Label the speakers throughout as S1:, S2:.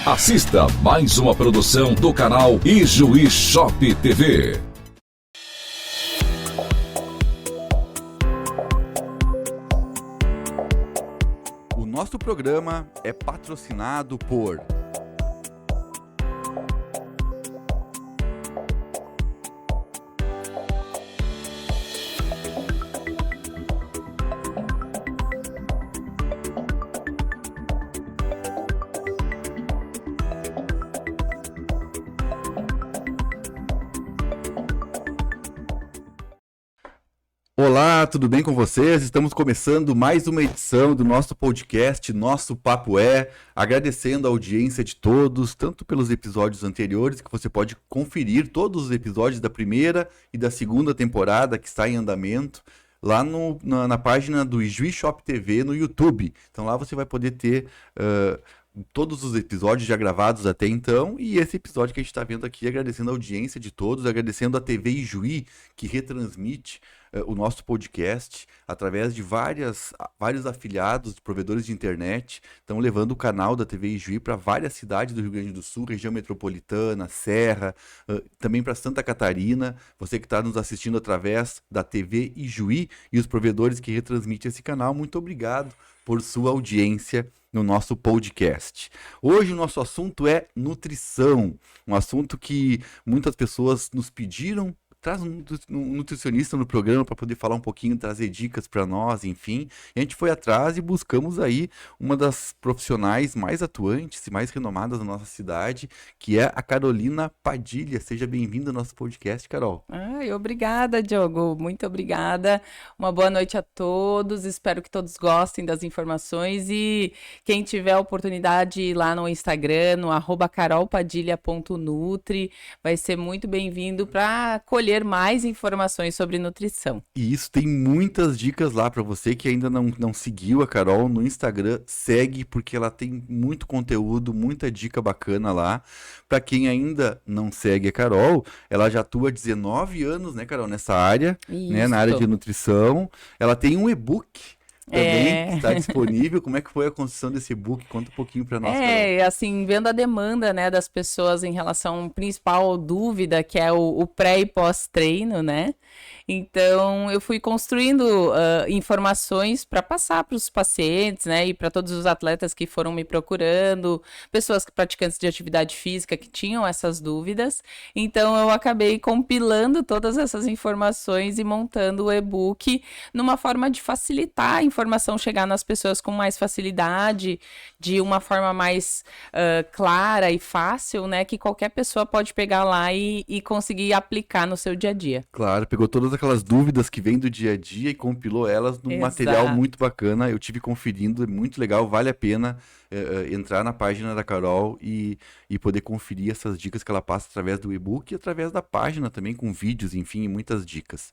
S1: Assista mais uma produção do canal Ijuí Shop TV.
S2: O nosso programa é patrocinado por Olá, tudo bem com vocês? Estamos começando mais uma edição do nosso podcast, Nosso Papo É, agradecendo a audiência de todos, tanto pelos episódios anteriores, que você pode conferir todos os episódios da primeira e da segunda temporada que está em andamento, lá na página do Ijuí Shop TV no YouTube. Então lá você vai poder ter todos os episódios já gravados até então, e esse episódio que a gente está vendo aqui, agradecendo a audiência de todos, agradecendo a TV Ijuí, que retransmite o nosso podcast através de vários afiliados, provedores de internet, estão levando o canal da TV Ijuí para várias cidades do Rio Grande do Sul, região metropolitana, Serra, também para Santa Catarina. Você que está nos assistindo através da TV Ijuí e os provedores que retransmitem esse canal, muito obrigado por sua audiência no nosso podcast. Hoje o nosso assunto é nutrição, um assunto que muitas pessoas nos pediram. Traz um nutricionista no programa para poder falar um pouquinho, trazer dicas para nós, enfim. E a gente foi atrás e buscamos aí uma das profissionais mais atuantes e mais renomadas da nossa cidade, que é a Carolina Padilha. Seja bem-vinda ao nosso podcast, Carol.
S3: Obrigada, Diogo. Muito obrigada. Uma boa noite a todos. Espero que todos gostem das informações e quem tiver a oportunidade de ir lá no Instagram, no @carolpadilha.nutri, vai ser muito bem-vindo para colher mais informações sobre nutrição.
S2: E isso, tem muitas dicas lá para você que ainda não seguiu a Carol no Instagram. Segue, porque ela tem muito conteúdo, muita dica bacana lá. Para quem ainda não segue a Carol, ela já atua há 19 anos, né, Carol, nessa área, né, na área de nutrição. Ela tem um e-book também que está disponível. Como é que foi a construção desse e-book? Conta um pouquinho para nós, Carol.
S3: Assim, vendo a demanda, né, das pessoas em relação à principal dúvida, que é o pré e pós-treino, né? Então, eu fui construindo informações para passar para os pacientes, né, e para todos os atletas que foram me procurando, pessoas praticantes de atividade física que tinham essas dúvidas. Então, eu acabei compilando todas essas informações e montando o e-book numa forma de facilitar a informação chegar nas pessoas com mais facilidade, de uma forma mais clara e fácil, né, que qualquer pessoa pode pegar lá e conseguir aplicar no seu dia a dia.
S2: Claro, pegou todas aquelas dúvidas que vêm do dia a dia e compilou elas num material muito bacana. Eu tive conferindo, é muito legal, vale a pena entrar na página da Carol e poder conferir essas dicas que ela passa através do e-book e através da página também, com vídeos, enfim, muitas dicas.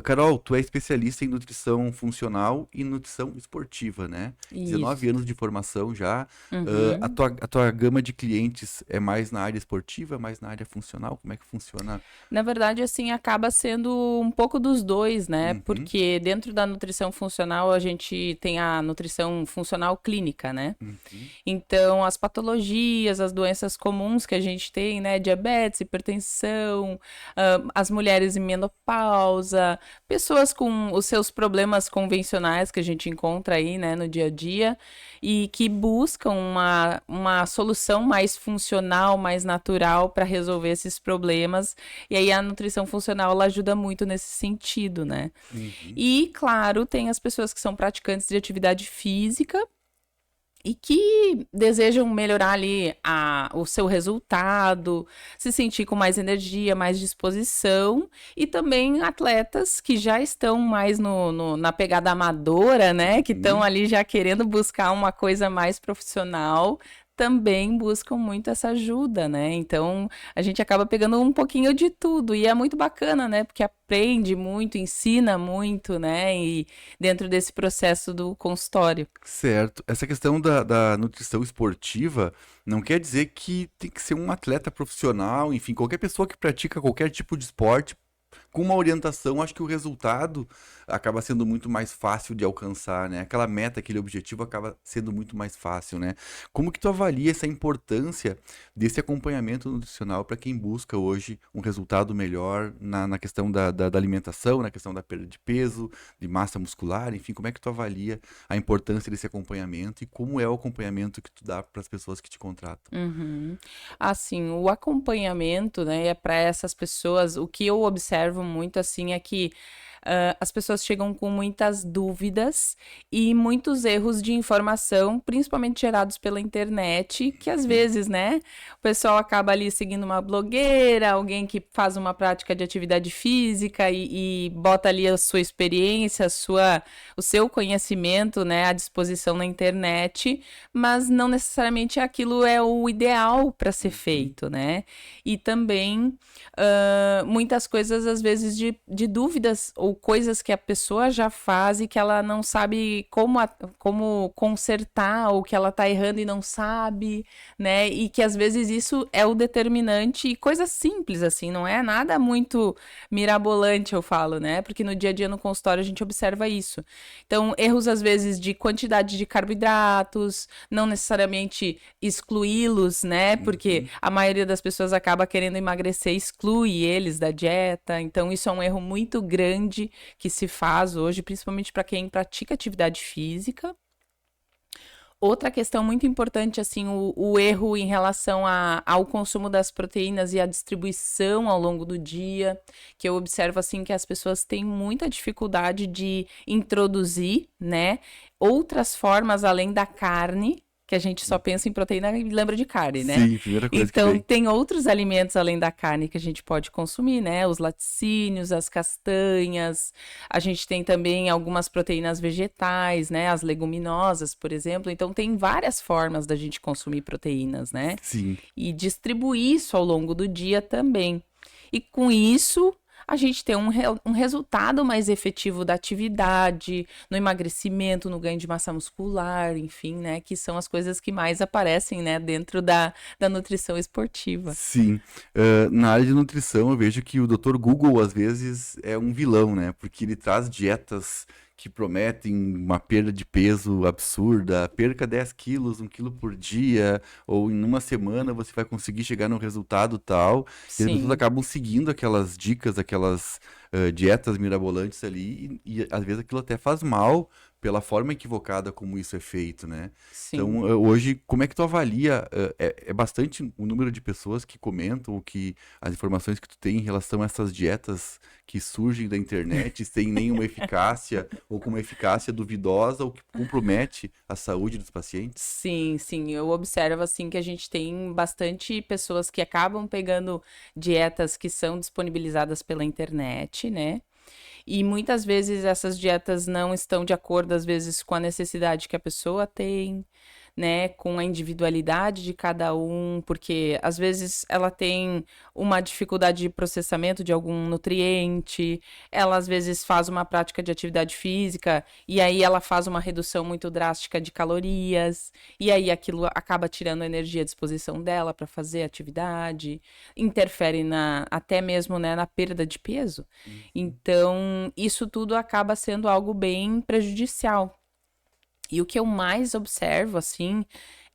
S2: Carol, tu é especialista em nutrição funcional e nutrição esportiva, né?
S3: Isso.
S2: 19 anos de formação já.
S3: Uhum.
S2: A tua gama de clientes é mais na área esportiva, mais na área funcional? Como é que funciona?
S3: Na verdade, assim, acaba sendo um pouco dos dois, né?
S2: Uhum.
S3: Porque dentro da nutrição funcional, a gente tem a nutrição funcional clínica, né?
S2: Uhum.
S3: Então, as patologias, as doenças comuns que a gente tem, né? Diabetes, hipertensão, as mulheres em menopausa, pessoas com os seus problemas convencionais que a gente encontra aí, né, no dia a dia, e que buscam uma solução mais funcional, mais natural para resolver esses problemas. E aí a nutrição funcional, ela ajuda muito nesse sentido, né?
S2: Uhum.
S3: E, claro, tem as pessoas que são praticantes de atividade física e que desejam melhorar ali o seu resultado, se sentir com mais energia, mais disposição, e também atletas que já estão mais na pegada amadora, né? Que estão ali já querendo buscar uma coisa mais profissional, também buscam muito essa ajuda, né? Então, a gente acaba pegando um pouquinho de tudo e é muito bacana, né? Porque aprende muito, ensina muito, né? E dentro desse processo do consultório.
S2: Certo. Essa questão da nutrição esportiva não quer dizer que tem que ser um atleta profissional, enfim, qualquer pessoa que pratica qualquer tipo de esporte com uma orientação, acho que o resultado acaba sendo muito mais fácil de alcançar, né? Aquela meta, aquele objetivo acaba sendo muito mais fácil, né? Como que tu avalia essa importância desse acompanhamento nutricional para quem busca hoje um resultado melhor na questão da alimentação, na questão da perda de peso, de massa muscular, enfim, como é que tu avalia a importância desse acompanhamento e como é o acompanhamento que tu dá para as pessoas que te contratam?
S3: Uhum. Assim, o acompanhamento, né, é para essas pessoas, o que eu observo muito, assim, é que as pessoas chegam com muitas dúvidas e muitos erros de informação, principalmente gerados pela internet, que às vezes, né, o pessoal acaba ali seguindo uma blogueira, alguém que faz uma prática de atividade física e bota ali a sua experiência, o seu conhecimento, né, à disposição na internet, mas não necessariamente aquilo é o ideal para ser feito, né? E também muitas coisas, às vezes, de dúvidas ou coisas que a pessoa já faz e que ela não sabe como consertar, ou que ela tá errando e não sabe, né? E que às vezes isso é o determinante, e coisas simples, assim, não é nada muito mirabolante, eu falo, né? Porque no dia a dia no consultório a gente observa isso. Então, erros às vezes de quantidade de carboidratos, não necessariamente excluí-los, né? Porque a maioria das pessoas acaba querendo emagrecer, exclui eles da dieta. Então, isso é um erro muito grande que se faz hoje, principalmente para quem pratica atividade física. Outra questão muito importante, assim, o erro em relação ao consumo das proteínas e a distribuição ao longo do dia, que eu observo, assim, que as pessoas têm muita dificuldade de introduzir, né, outras formas além da carne, que a gente só pensa em proteína e lembra de carne, né?
S2: Sim, primeira coisa que
S3: Então,
S2: vem.
S3: tem outros alimentos além da carne que a gente pode consumir, né? Os laticínios, as castanhas. A gente tem também algumas proteínas vegetais, né? As leguminosas, por exemplo. Então, tem várias formas da gente consumir proteínas, né?
S2: Sim.
S3: E distribuir isso ao longo do dia também. E com isso, a gente tem um resultado mais efetivo da atividade, no emagrecimento, no ganho de massa muscular, enfim, né? Que são as coisas que mais aparecem, né? Dentro da nutrição esportiva.
S2: Sim. Na área de nutrição, eu vejo que o Dr. Google, às vezes, é um vilão, né? Porque ele traz dietas que prometem uma perda de peso absurda, perca 10 quilos, 1 quilo por dia, ou em uma semana você vai conseguir chegar no resultado tal. E as pessoas
S3: Sim,
S2: acabam seguindo aquelas dicas, aquelas dietas mirabolantes ali, e às vezes aquilo até faz mal pela forma equivocada como isso é feito, né?
S3: sim.
S2: Então, hoje, como é que tu avalia? É bastante o número de pessoas que comentam, que as informações que tu tem em relação a essas dietas que surgem da internet sem nenhuma eficácia ou com uma eficácia duvidosa ou que compromete a saúde dos pacientes?
S3: Sim, sim, eu observo assim que a gente tem bastante pessoas que acabam pegando dietas que são disponibilizadas pela internet, né? E muitas vezes essas dietas não estão de acordo, às vezes, com a necessidade que a pessoa tem, né? Com a individualidade de cada um, porque às vezes ela tem uma dificuldade de processamento de algum nutriente, ela às vezes faz uma prática de atividade física e aí ela faz uma redução muito drástica de calorias, e aí aquilo acaba tirando a energia à disposição dela para fazer a atividade, interfere até mesmo, né, na perda de peso. Então, isso tudo acaba sendo algo bem prejudicial. E o que eu mais observo, assim,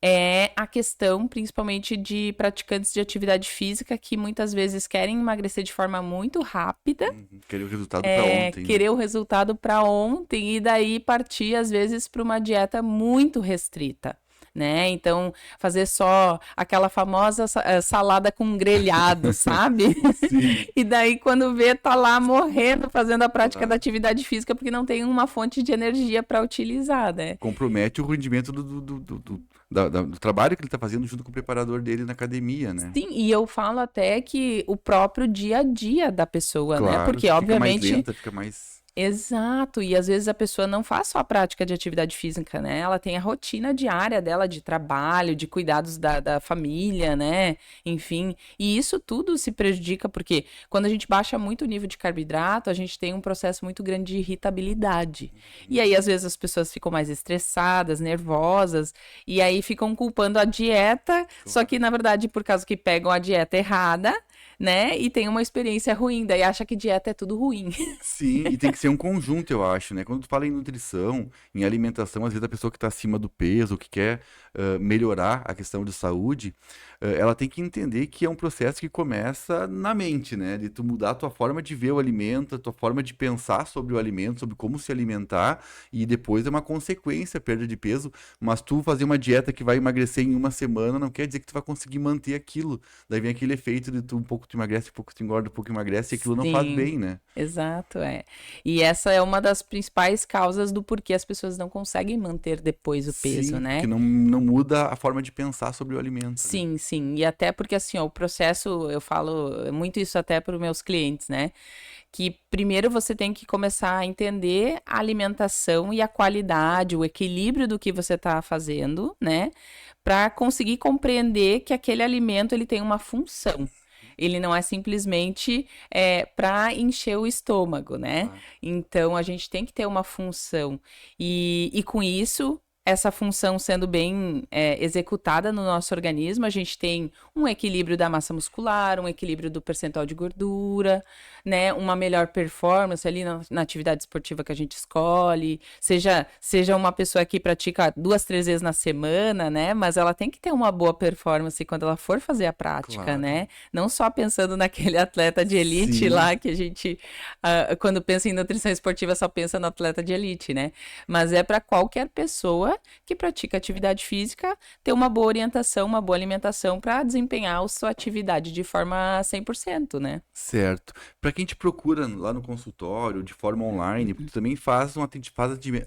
S3: é a questão, principalmente, de praticantes de atividade física que muitas vezes querem emagrecer de forma muito rápida,
S2: Querer o resultado para ontem, né?
S3: querer o resultado para ontem e daí partir, às vezes, para uma dieta muito restrita. Né? Então, fazer só aquela famosa salada com grelhado, sabe?
S2: Sim.
S3: E daí, quando vê, tá lá morrendo fazendo a prática da atividade física porque não tem uma fonte de energia para utilizar, né?
S2: Compromete o rendimento do trabalho que ele está fazendo junto com o preparador dele na academia, né?
S3: Sim, e eu falo até que o próprio dia a dia da pessoa, né?
S2: Claro,
S3: Porque,
S2: fica
S3: obviamente.
S2: mais lenta, fica mais...
S3: Exato, e às vezes a pessoa não faz só a prática de atividade física, né? Ela tem a rotina diária dela de trabalho, de cuidados da família, né? Enfim, e isso tudo se prejudica porque quando a gente baixa muito o nível de carboidrato, a gente tem um processo muito grande de irritabilidade. E aí, às vezes, as pessoas ficam mais estressadas, nervosas, e aí ficam culpando a dieta, só que, na verdade, por causa que pegam a dieta errada, né? E tem uma experiência ruim, daí acha que dieta é tudo ruim.
S2: Sim, e tem que ser um conjunto, eu acho, né? Quando tu fala em nutrição, em alimentação, às vezes a pessoa que está acima do peso, que quer melhorar a questão de saúde, ela tem que entender que é um processo que começa na mente, né? De tu mudar a tua forma de ver o alimento, a tua forma de pensar sobre o alimento, sobre como se alimentar, e depois é uma consequência a perda de peso, mas tu fazer uma dieta que vai emagrecer em uma semana não quer dizer que tu vai conseguir manter aquilo. Daí vem aquele efeito de tu um pouco tu emagrece, um pouco tu engorda, um pouco emagrece, e aquilo não faz
S3: Sim,
S2: bem, né?
S3: exato, é. E essa é uma das principais causas do porquê as pessoas não conseguem manter depois o peso,
S2: Sim,
S3: né?
S2: porque não muda a forma de pensar sobre o alimento, né?
S3: Sim, sim. E até porque assim, ó, o processo, eu falo muito isso até para os meus clientes, né? Que primeiro você tem que começar a entender a alimentação e a qualidade, o equilíbrio do que você está fazendo, né? Para conseguir compreender que aquele alimento ele tem uma função. Ele não é simplesmente para encher o estômago, né?
S2: Claro.
S3: Então a gente tem que ter uma função. E com isso, essa função sendo bem executada no nosso organismo, a gente tem um equilíbrio da massa muscular, um equilíbrio do percentual de gordura, né? Uma melhor performance ali na atividade esportiva que a gente escolhe. Seja uma pessoa que pratica 2, 3 vezes na semana, né? Mas ela tem que ter uma boa performance quando ela for fazer a prática,
S2: Claro.
S3: né? Não só pensando naquele atleta de elite
S2: Sim.
S3: lá que a gente, quando pensa em nutrição esportiva, só pensa no atleta de elite, né? Mas é para qualquer pessoa que pratica atividade física ter uma boa orientação, uma boa alimentação para desempenhar a sua atividade de forma 100%, né?
S2: Certo. Para quem te procura lá no consultório, de forma online, tu também faz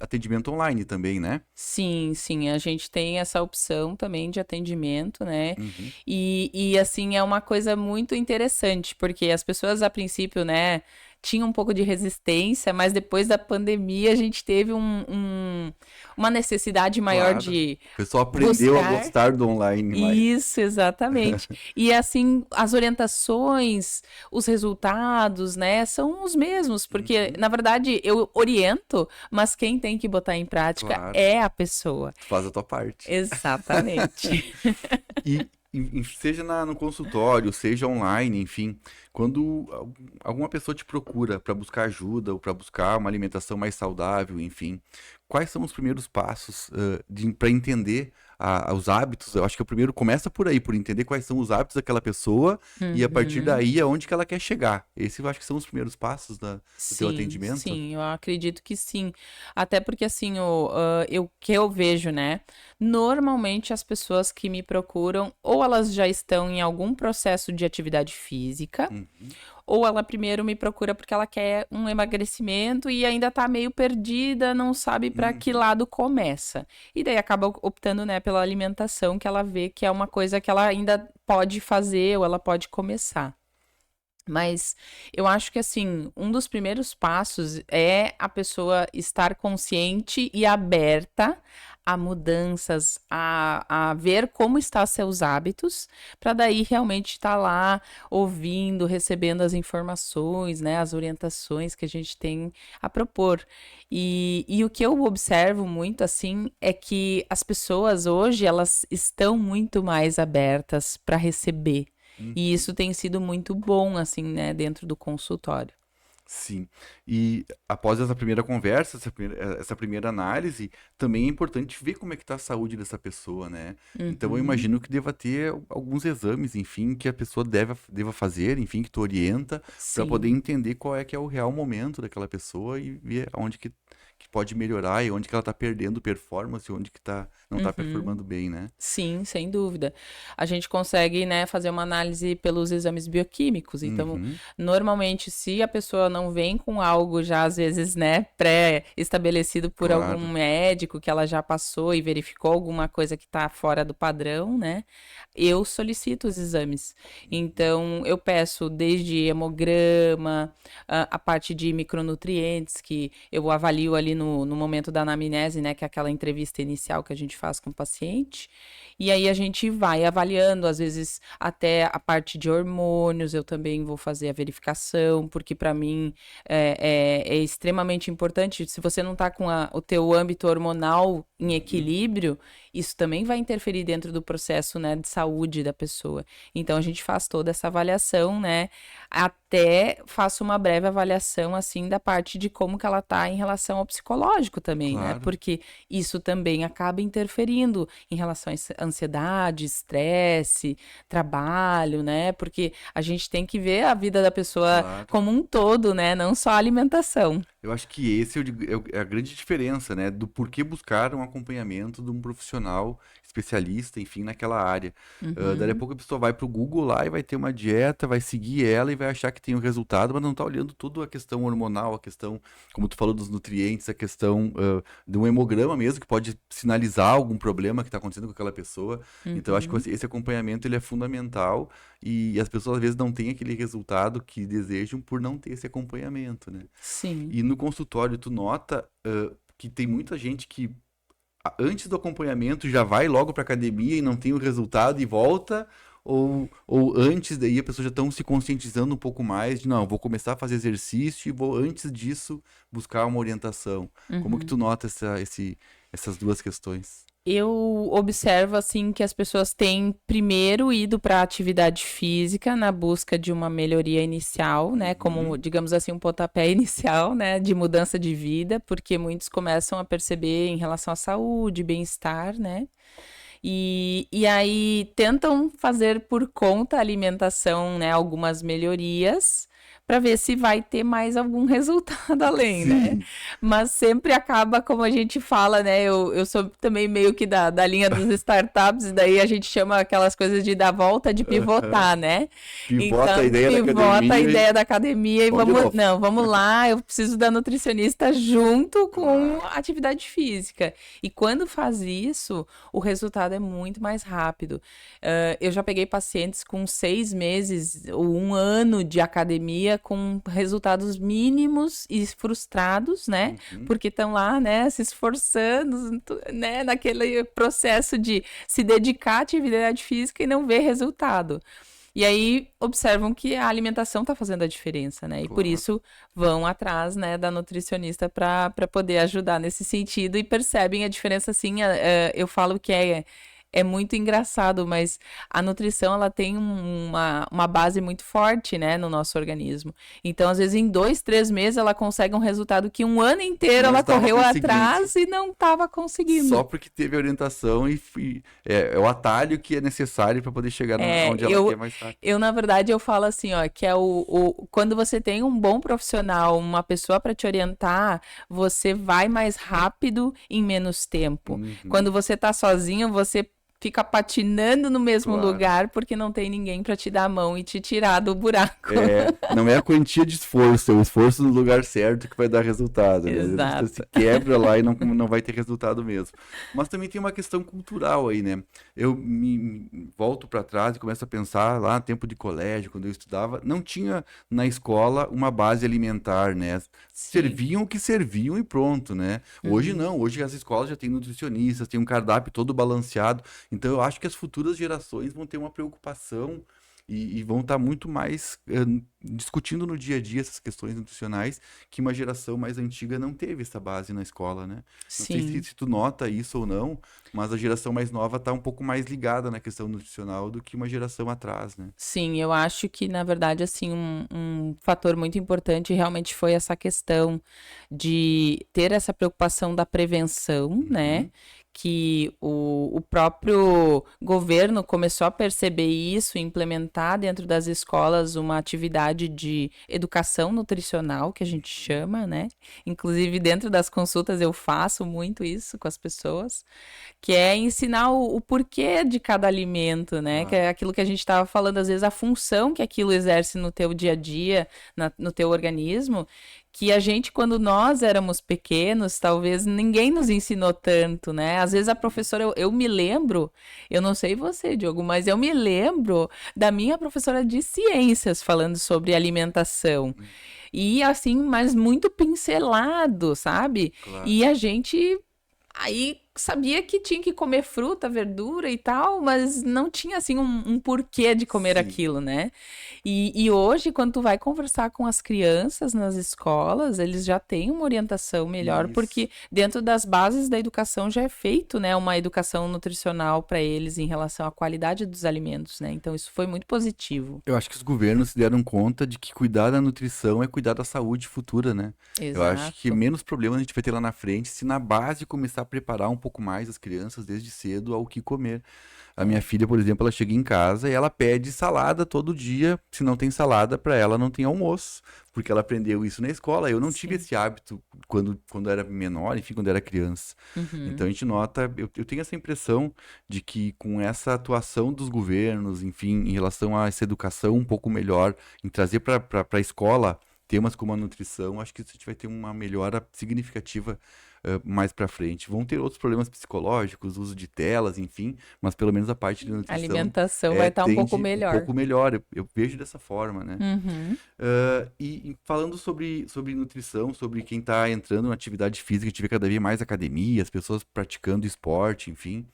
S2: atendimento online também, né?
S3: Sim, sim, a gente tem essa opção também de atendimento, né?
S2: Uhum.
S3: E assim, é uma coisa muito interessante, porque as pessoas a princípio, né, tinham um pouco de resistência, mas depois da pandemia a gente teve uma necessidade maior
S2: Claro.
S3: de
S2: O pessoal aprendeu a
S3: buscar.
S2: gostar do online mais.
S3: Isso, exatamente. E assim, as orientações, os resultados, né, são os mesmos, porque na verdade eu oriento, mas quem tem que botar em prática
S2: Claro.
S3: é a pessoa.
S2: Tu faz a tua parte.
S3: Exatamente.
S2: E seja no consultório, seja online, enfim, quando alguma pessoa te procura para buscar ajuda ou para buscar uma alimentação mais saudável, enfim, quais são os primeiros passos para entender os hábitos? Eu acho que o primeiro começa por aí, por entender quais são os hábitos daquela pessoa e a partir
S3: Uhum.
S2: daí aonde que ela quer chegar. Esse eu acho que são os primeiros passos do teu
S3: Sim,
S2: atendimento.
S3: sim, eu acredito que sim. Até porque assim, o que eu vejo, né? Normalmente as pessoas que me procuram, ou elas já estão em algum processo de atividade física,
S2: Uhum.
S3: ou ela primeiro me procura porque ela quer um emagrecimento e ainda tá meio perdida, não sabe para que
S2: Uhum.
S3: lado começa. E daí acaba optando, né, pela alimentação, que ela vê que é uma coisa que ela ainda pode fazer ou ela pode começar. Mas eu acho que assim, um dos primeiros passos é a pessoa estar consciente e aberta a mudanças, a ver como estão seus hábitos, para daí realmente estar lá ouvindo, recebendo as informações, né, as orientações que a gente tem a propor. E o que eu observo muito assim é que as pessoas hoje elas estão muito mais abertas para receber. E
S2: Uhum.
S3: isso tem sido muito bom, assim, né, dentro do consultório.
S2: Sim. E após essa primeira conversa, essa primeira análise, também é importante ver como é que está a saúde dessa pessoa, né? Então eu
S3: Uhum.
S2: imagino que deva ter alguns exames, enfim, que a pessoa deva fazer, enfim, que tu orienta, para poder
S3: Sim.
S2: entender qual é que é o real momento daquela pessoa e ver onde que pode melhorar e onde que ela está perdendo performance, onde que não está
S3: Uhum.
S2: performando bem, né?
S3: Sim, sem dúvida. A gente consegue, né, fazer uma análise pelos exames bioquímicos. Então,
S2: Uhum.
S3: normalmente, se a pessoa não vem com algo já, às vezes, né, pré-estabelecido por algum
S2: Claro.
S3: médico que ela já passou e verificou alguma coisa que está fora do padrão, né, eu solicito os exames. Então, eu peço desde hemograma, a parte de micronutrientes, que eu avalio ali no momento da anamnese, né, que é aquela entrevista inicial que a gente faz com o paciente. E aí a gente vai avaliando, às vezes até a parte de hormônios, eu também vou fazer a verificação, porque para mim é extremamente importante. Se você não está com o teu âmbito hormonal em
S2: Uhum.
S3: equilíbrio, isso também vai interferir dentro do processo, né, de saúde da pessoa. Então, a gente faz toda essa avaliação, né, até faço uma breve avaliação, assim, da parte de como que ela tá em relação ao psicológico também, né,
S2: Claro.
S3: porque isso também acaba interferindo em relação à ansiedade, estresse, trabalho, né, porque a gente tem que ver a vida da pessoa
S2: Claro.
S3: como um todo, né, não só a alimentação.
S2: Eu acho que esse é a grande diferença, né? Do porquê buscar um acompanhamento de um profissional especialista, enfim, naquela área. Daí a pouco a pessoa vai pro Google lá e vai ter uma dieta, vai seguir ela e vai achar que tem o resultado, mas não tá olhando tudo a questão hormonal, a questão, como tu falou, dos nutrientes, a questão de um hemograma mesmo, que pode sinalizar algum problema que tá acontecendo com aquela pessoa. Então, eu acho que esse acompanhamento, ele é fundamental e as pessoas, às vezes, não têm aquele resultado que desejam por não ter esse acompanhamento, né?
S3: Sim.
S2: E no consultório, tu nota que tem muita gente que antes do acompanhamento já vai logo para academia e não tem o resultado e volta, ou antes daí a pessoa já estão se conscientizando um pouco mais de, não, vou começar a fazer exercício e vou antes disso buscar uma orientação. Como que tu nota essas duas questões?
S3: Eu observo, assim, que as pessoas têm primeiro ido para a atividade física na busca de uma melhoria inicial, né? Como, digamos assim, um pontapé inicial, né? De mudança de vida, porque muitos começam a perceber em relação à saúde, bem-estar, né? E aí tentam fazer por conta a alimentação, né? Algumas melhorias, para ver se vai ter mais algum resultado além, né? Mas sempre acaba, como a gente fala, né? Eu sou também meio que da linha dos startups, e daí a gente chama aquelas coisas de dar volta, de pivotar, né?
S2: Pivota a ideia da
S3: Pivota
S2: academia
S3: a
S2: e-
S3: ideia da academia e
S2: Vamos de novo.
S3: vamos lá, eu preciso da nutricionista junto com a atividade física. E quando faz isso, o resultado é muito mais rápido. Eu já peguei pacientes com 6 meses ou 1 ano de academia com resultados mínimos e frustrados, né? Porque estão lá, né, se esforçando, né, naquele processo de se dedicar à atividade física e não ver resultado. E aí observam que a alimentação está fazendo a diferença, né? E por
S2: Claro.
S3: isso vão atrás, né, da nutricionista para poder ajudar nesse sentido e percebem a diferença, assim. Eu falo que é muito engraçado, mas a nutrição, ela tem uma base muito forte, né, no nosso organismo. Então, às vezes, em 2, 3 meses, ela consegue um resultado que 1 ano inteiro
S2: Não
S3: ela
S2: estava
S3: correu
S2: conseguindo.
S3: atrás e não estava conseguindo.
S2: Só porque teve orientação é o atalho que é necessário para poder chegar onde ela quer mais rápido.
S3: Na verdade, eu falo assim, ó, que é quando você tem um bom profissional, uma pessoa para te orientar, você vai mais rápido em menos tempo. Quando você tá sozinho, você fica patinando no mesmo
S2: Claro.
S3: lugar porque não tem ninguém para te dar a mão e te tirar do buraco.
S2: Não é a quantia de esforço, é o esforço no lugar certo que vai dar resultado, né? Às vezes
S3: Exato.
S2: você se quebra lá e não vai ter resultado mesmo. Mas também tem uma questão cultural aí, né? Eu me volto para trás e começo a pensar lá no tempo de colégio, quando eu estudava, não tinha na escola uma base alimentar, né? Serviam o que serviam e pronto, né? Hoje não, hoje as escolas já têm nutricionistas, tem um cardápio todo balanceado. Então eu acho que as futuras gerações vão ter uma preocupação e vão estar muito mais discutindo no dia a dia essas questões nutricionais que uma geração mais antiga não teve essa base na escola, né? Não sei
S3: Sim.
S2: se tu nota isso ou não, mas a geração mais nova está um pouco mais ligada na questão nutricional do que uma geração atrás, né?
S3: Sim, eu acho que, na verdade, assim, um fator muito importante realmente foi essa questão de ter essa preocupação da prevenção, né? Que o próprio governo começou a perceber isso, implementar dentro das escolas uma atividade de educação nutricional, que a gente chama, né? Inclusive, dentro das consultas eu faço muito isso com as pessoas, que é ensinar o porquê de cada alimento, né? Que é aquilo que a gente estava falando, às vezes, a função que aquilo exerce no teu dia a dia, no teu organismo, que a gente, quando nós éramos pequenos, talvez ninguém nos ensinou tanto, né? Às vezes a professora, eu me lembro, eu não sei você, Diogo, mas eu me lembro da minha professora de ciências falando sobre alimentação. E assim, mas muito pincelado, sabe?
S2: Claro.
S3: E a gente... Aí sabia que tinha que comer fruta, verdura e tal, mas não tinha, assim, um porquê de comer
S2: Sim.
S3: aquilo, né? E hoje, quando tu vai conversar com as crianças nas escolas, eles já têm uma orientação melhor,
S2: Isso.
S3: porque dentro das bases da educação já é feito, né, uma educação nutricional para eles em relação à qualidade dos alimentos, né? Então, isso foi muito positivo.
S2: Eu acho que os governos se deram conta de que cuidar da nutrição é cuidar da saúde futura, né? Eu acho que
S3: Exato.
S2: menos problemas a gente vai ter lá na frente se na base começar a preparar um pouco mais as crianças desde cedo ao que comer. A minha filha, por exemplo, ela chega em casa e ela pede salada todo dia. Se não tem salada, para ela não tem almoço, porque ela aprendeu isso na escola. Eu não tive
S3: Sim.
S2: esse hábito quando era menor, enfim, quando era criança. Então
S3: Uhum.
S2: a gente nota, eu tenho essa impressão de que com essa atuação dos governos, enfim, em relação a essa educação um pouco melhor, em trazer para a escola temas como a nutrição, acho que a gente vai ter uma melhora significativa mais para frente. Vão ter outros problemas psicológicos, uso de telas, enfim, mas pelo menos a parte de
S3: A
S2: nutrição
S3: alimentação vai estar um pouco
S2: tende um
S3: melhor.
S2: pouco melhor. Eu vejo dessa forma, né?
S3: Uhum.
S2: E falando sobre nutrição, sobre quem está entrando na atividade física, a gente vê cada vez mais academia, as pessoas praticando esporte, enfim.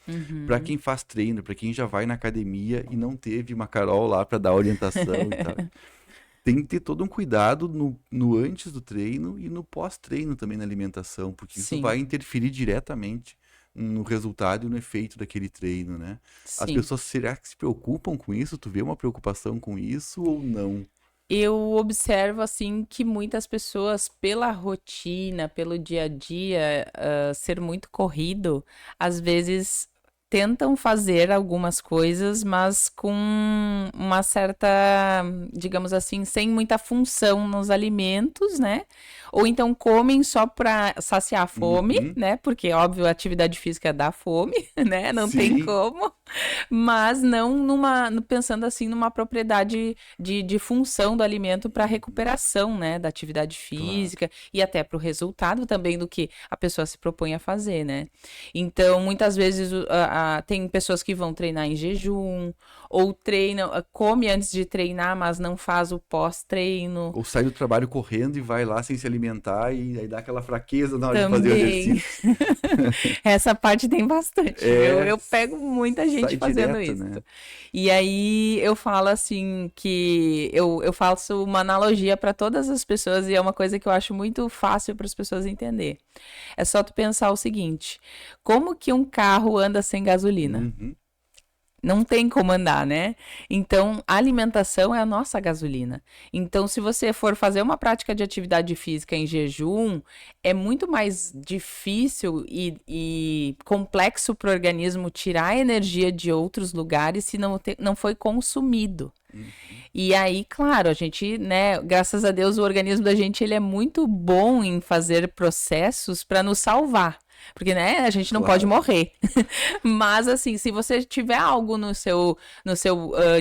S2: Para
S3: Uhum.
S2: quem faz treino, para quem já vai na academia e não teve uma Carol lá para dar orientação e tal, tem que ter todo um cuidado no antes do treino e no pós-treino também na alimentação, porque isso
S3: Sim,
S2: vai interferir diretamente no resultado e no efeito daquele treino, né? As
S3: sim.
S2: pessoas, será que se preocupam com isso? Tu vê uma preocupação com isso ou não?
S3: Eu observo assim que muitas pessoas, pela rotina, pelo dia a dia, ser muito corrido, às vezes tentam fazer algumas coisas, mas com uma certa, digamos assim, sem muita função nos alimentos, né? Ou então comem só para saciar a fome,
S2: Uhum.
S3: né? Porque, óbvio, a atividade física dá fome, né? Não tem
S2: Sim,
S3: como. Mas não pensando assim numa propriedade de função do alimento para recuperação, né, da atividade
S2: claro.
S3: física e até para o resultado também do que a pessoa se propõe a fazer, né? Então, muitas vezes tem pessoas que vão treinar em jejum ou treinam, come antes de treinar, mas não faz o pós-treino.
S2: Ou sai do trabalho correndo e vai lá sem se alimentar e aí dá aquela fraqueza na hora de fazer o
S3: Também.
S2: exercício.
S3: Essa parte tem bastante, viu?
S2: É,
S3: Eu pego muita gente
S2: sai
S3: fazendo
S2: direto,
S3: isso.
S2: né?
S3: E aí eu falo assim que eu faço uma analogia para todas as pessoas e é uma coisa que eu acho muito fácil para as pessoas entender. É só tu pensar o seguinte: como que um carro anda sem gasolina?
S2: Uhum.
S3: Não tem como andar, né? Então, a alimentação é a nossa gasolina. Então, se você for fazer uma prática de atividade física em jejum, é muito mais difícil e complexo para o organismo tirar a energia de outros lugares se não foi consumido.
S2: Uhum.
S3: E aí, claro, a gente, né, graças a Deus, o organismo da gente ele é muito bom em fazer processos para nos salvar. Porque, né, a gente não pode
S2: Claro.
S3: morrer. Mas, assim, se você tiver algo no seu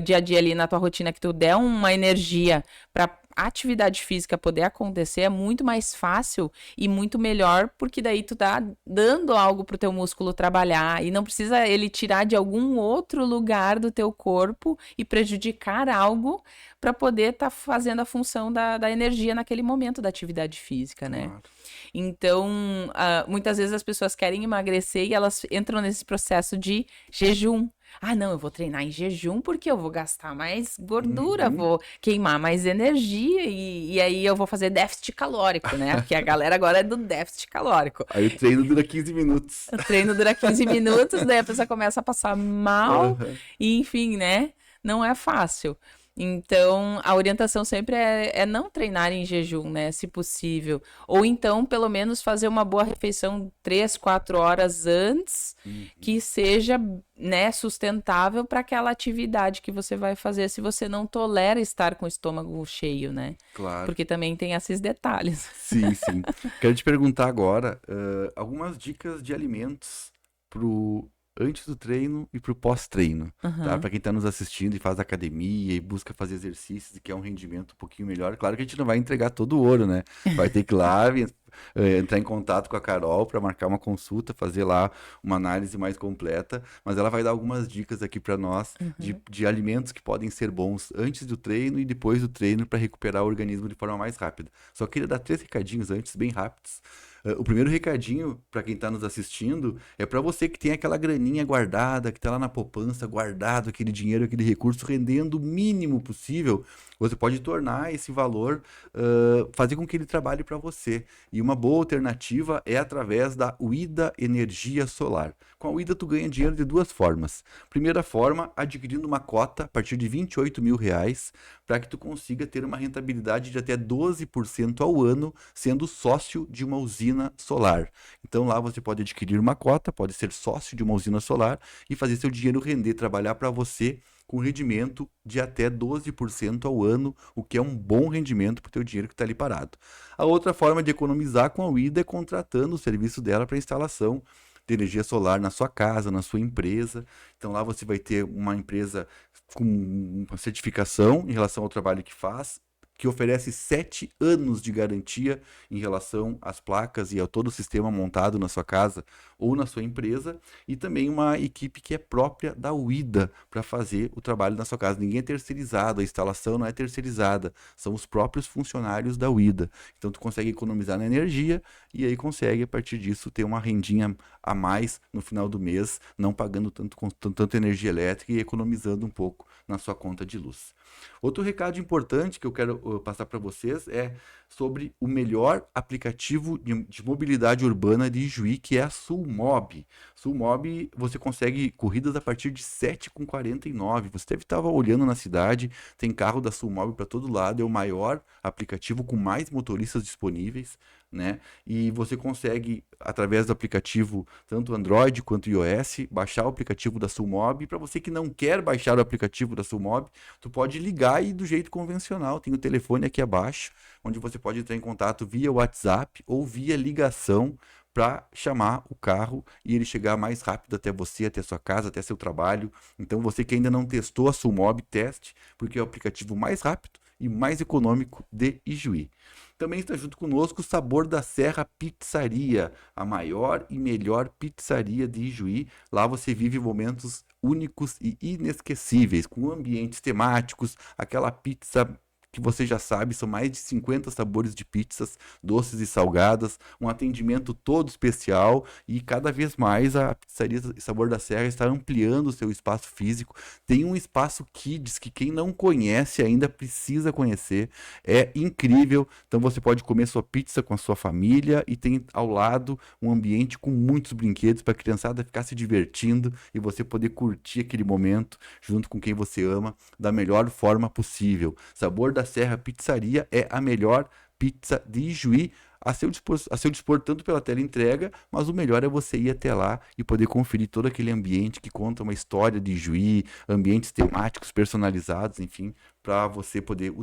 S3: dia a dia ali, na tua rotina, que tu der uma energia para atividade física poder acontecer, é muito mais fácil e muito melhor, porque daí tu tá dando algo pro teu músculo trabalhar e não precisa ele tirar de algum outro lugar do teu corpo e prejudicar algo para poder estar fazendo a função da energia naquele momento da atividade física, né?
S2: Claro.
S3: Então, muitas vezes as pessoas querem emagrecer e elas entram nesse processo de jejum. Ah, não, eu vou treinar em jejum porque eu vou gastar mais gordura,
S2: Uhum.
S3: vou queimar mais energia e aí eu vou fazer déficit calórico, né? Porque a galera agora é do déficit calórico.
S2: Aí o treino dura 15 minutos.
S3: O treino dura 15 minutos, daí a pessoa começa a passar mal,
S2: Aham.
S3: e enfim, né? Não é fácil. Então, a orientação sempre é não treinar em jejum, né? Se possível. Ou então, pelo menos, fazer uma boa refeição 3, 4 horas antes,
S2: Uhum.
S3: que seja, né, sustentável para aquela atividade que você vai fazer, se você não tolera estar com o estômago cheio, né?
S2: Claro.
S3: Porque também tem esses detalhes.
S2: Sim, sim. Quero te perguntar agora, algumas dicas de alimentos pro antes do treino e pro pós-treino, tá?
S3: Aham.
S2: Para quem tá nos assistindo e faz academia e busca fazer exercícios e quer um rendimento um pouquinho melhor. Claro que a gente não vai entregar todo o ouro, né? Vai ter que ir lá, entrar em contato com a Carol para marcar uma consulta, fazer lá uma análise mais completa, mas ela vai dar algumas dicas aqui para nós
S3: Uhum.
S2: de alimentos que podem ser bons antes do treino e depois do treino para recuperar o organismo de forma mais rápida. Só queria dar 3 recadinhos antes, bem rápidos. O primeiro recadinho para quem está nos assistindo é para você que tem aquela graninha guardada, que está lá na poupança, guardado aquele dinheiro, aquele recurso rendendo o mínimo possível. Você pode tornar esse valor, fazer com que ele trabalhe para você. E uma boa alternativa é através da Uida Energia Solar. Com a Uida tu ganha dinheiro de duas formas. Primeira forma, adquirindo uma cota a partir de R$ 28.000, para que tu consiga ter uma rentabilidade de até 12% ao ano, sendo sócio de uma usina solar. Então lá você pode adquirir uma cota, pode ser sócio de uma usina solar e fazer seu dinheiro render, trabalhar para você com rendimento de até 12% ao ano, o que é um bom rendimento para o teu dinheiro que está ali parado. A outra forma de economizar com a Uida é contratando o serviço dela para instalação de energia solar na sua casa, na sua empresa. Então lá você vai ter uma empresa com uma certificação em relação ao trabalho que faz, que oferece 7 anos de garantia em relação às placas e a todo o sistema montado na sua casa ou na sua empresa, e também uma equipe que é própria da Uida para fazer o trabalho na sua casa. Ninguém é terceirizado, a instalação não é terceirizada, são os próprios funcionários da Uida. Então tu consegue economizar na energia e aí consegue, a partir disso, ter uma rendinha a mais no final do mês, não pagando tanto energia elétrica e economizando um pouco na sua conta de luz. Outro recado importante que eu quero passar para vocês é sobre o melhor aplicativo de mobilidade urbana de Ijuí, que é a Sulmob. Sulmob, você consegue corridas a partir de 7,49. Você deve estar olhando na cidade, tem carro da Sulmob para todo lado, é o maior aplicativo com mais motoristas disponíveis, né? E você consegue, através do aplicativo, tanto Android quanto iOS, baixar o aplicativo da Sulmob. Para você que não quer baixar o aplicativo da Sulmob, tu pode ligar e do jeito convencional. Tem o telefone aqui abaixo, onde você pode entrar em contato via WhatsApp ou via ligação para chamar o carro e ele chegar mais rápido até você, até sua casa, até seu trabalho. Então você que ainda não testou a Sulmob, teste, porque é o aplicativo mais rápido e mais econômico de Ijuí. Também está junto conosco o Sabor da Serra Pizzaria, a maior e melhor pizzaria de Ijuí. Lá você vive momentos únicos e inesquecíveis, com ambientes temáticos, aquela pizza que você já sabe, são mais de 50 sabores de pizzas, doces e salgadas, um atendimento todo especial, e cada vez mais a pizzaria Sabor da Serra está ampliando o seu espaço físico. Tem um espaço kids que quem não conhece ainda precisa conhecer, é incrível. Então você pode comer sua pizza com a sua família e tem ao lado um ambiente com muitos brinquedos para a criançada ficar se divertindo e você poder curtir aquele momento junto com quem você ama da melhor forma possível. Sabor da Serra Pizzaria é a melhor pizza de Ijuí, a seu dispor tanto pela teleentrega, mas o melhor é você ir até lá e poder conferir todo aquele ambiente que conta uma história de Ijuí, ambientes temáticos personalizados, enfim, para você poder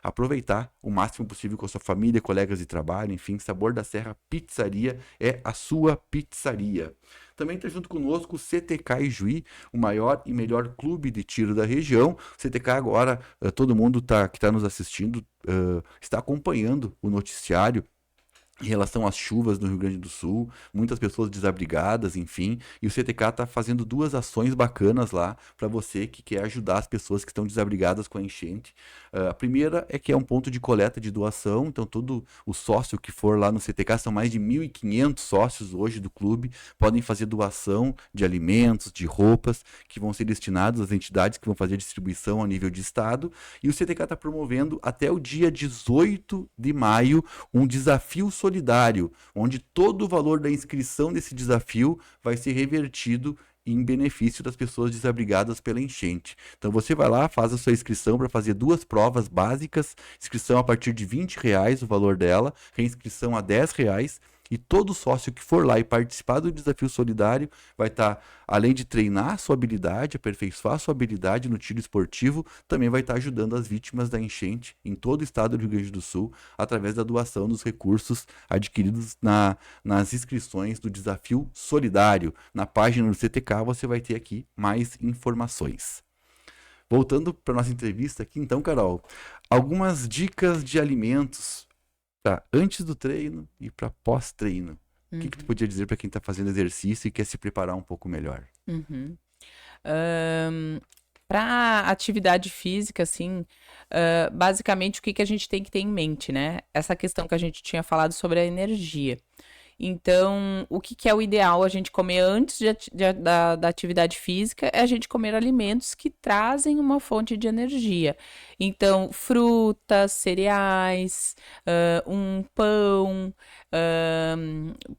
S2: aproveitar o máximo possível com a sua família, colegas de trabalho, enfim. Sabor da Serra Pizzaria é a sua pizzaria. Também está junto conosco o CTK Ijuí, o maior e melhor clube de tiro da região. CTK agora, todo mundo que está nos assistindo está acompanhando o noticiário em relação às chuvas no Rio Grande do Sul, muitas pessoas desabrigadas, enfim, e o CTK está fazendo duas ações bacanas lá para você que quer ajudar as pessoas que estão desabrigadas com a enchente. A primeira é que é um ponto de coleta de doação, então todo o sócio que for lá no CTK, são mais de 1.500 sócios hoje do clube, podem fazer doação de alimentos, de roupas, que vão ser destinados às entidades que vão fazer distribuição a nível de estado, e o CTK está promovendo até o dia 18 de maio um desafio solidário, onde todo o valor da inscrição desse desafio vai ser revertido em benefício das pessoas desabrigadas pela enchente. Então você vai lá, faz a sua inscrição para fazer duas provas básicas, inscrição a partir de R$ 20 o valor dela, reinscrição a R$ 10, e todo sócio que for lá e participar do desafio solidário vai estar, além de treinar a sua habilidade, aperfeiçoar a sua habilidade no tiro esportivo, também vai estar ajudando as vítimas da enchente em todo o estado do Rio Grande do Sul, através da doação dos recursos adquiridos nas inscrições do desafio solidário. Na página do CTK você vai ter aqui mais informações. Voltando para nossa entrevista aqui, então, Carol, algumas dicas de alimentos para antes do treino e para pós-treino. O que tu podia dizer para quem está fazendo exercício e quer se preparar um pouco melhor?
S3: Para atividade física, assim, basicamente o que a gente tem que ter em mente, né? Essa questão que a gente tinha falado sobre a energia. Então, o que é o ideal a gente comer antes da atividade física é a gente comer alimentos que trazem uma fonte de energia. Então, frutas, cereais, um pão,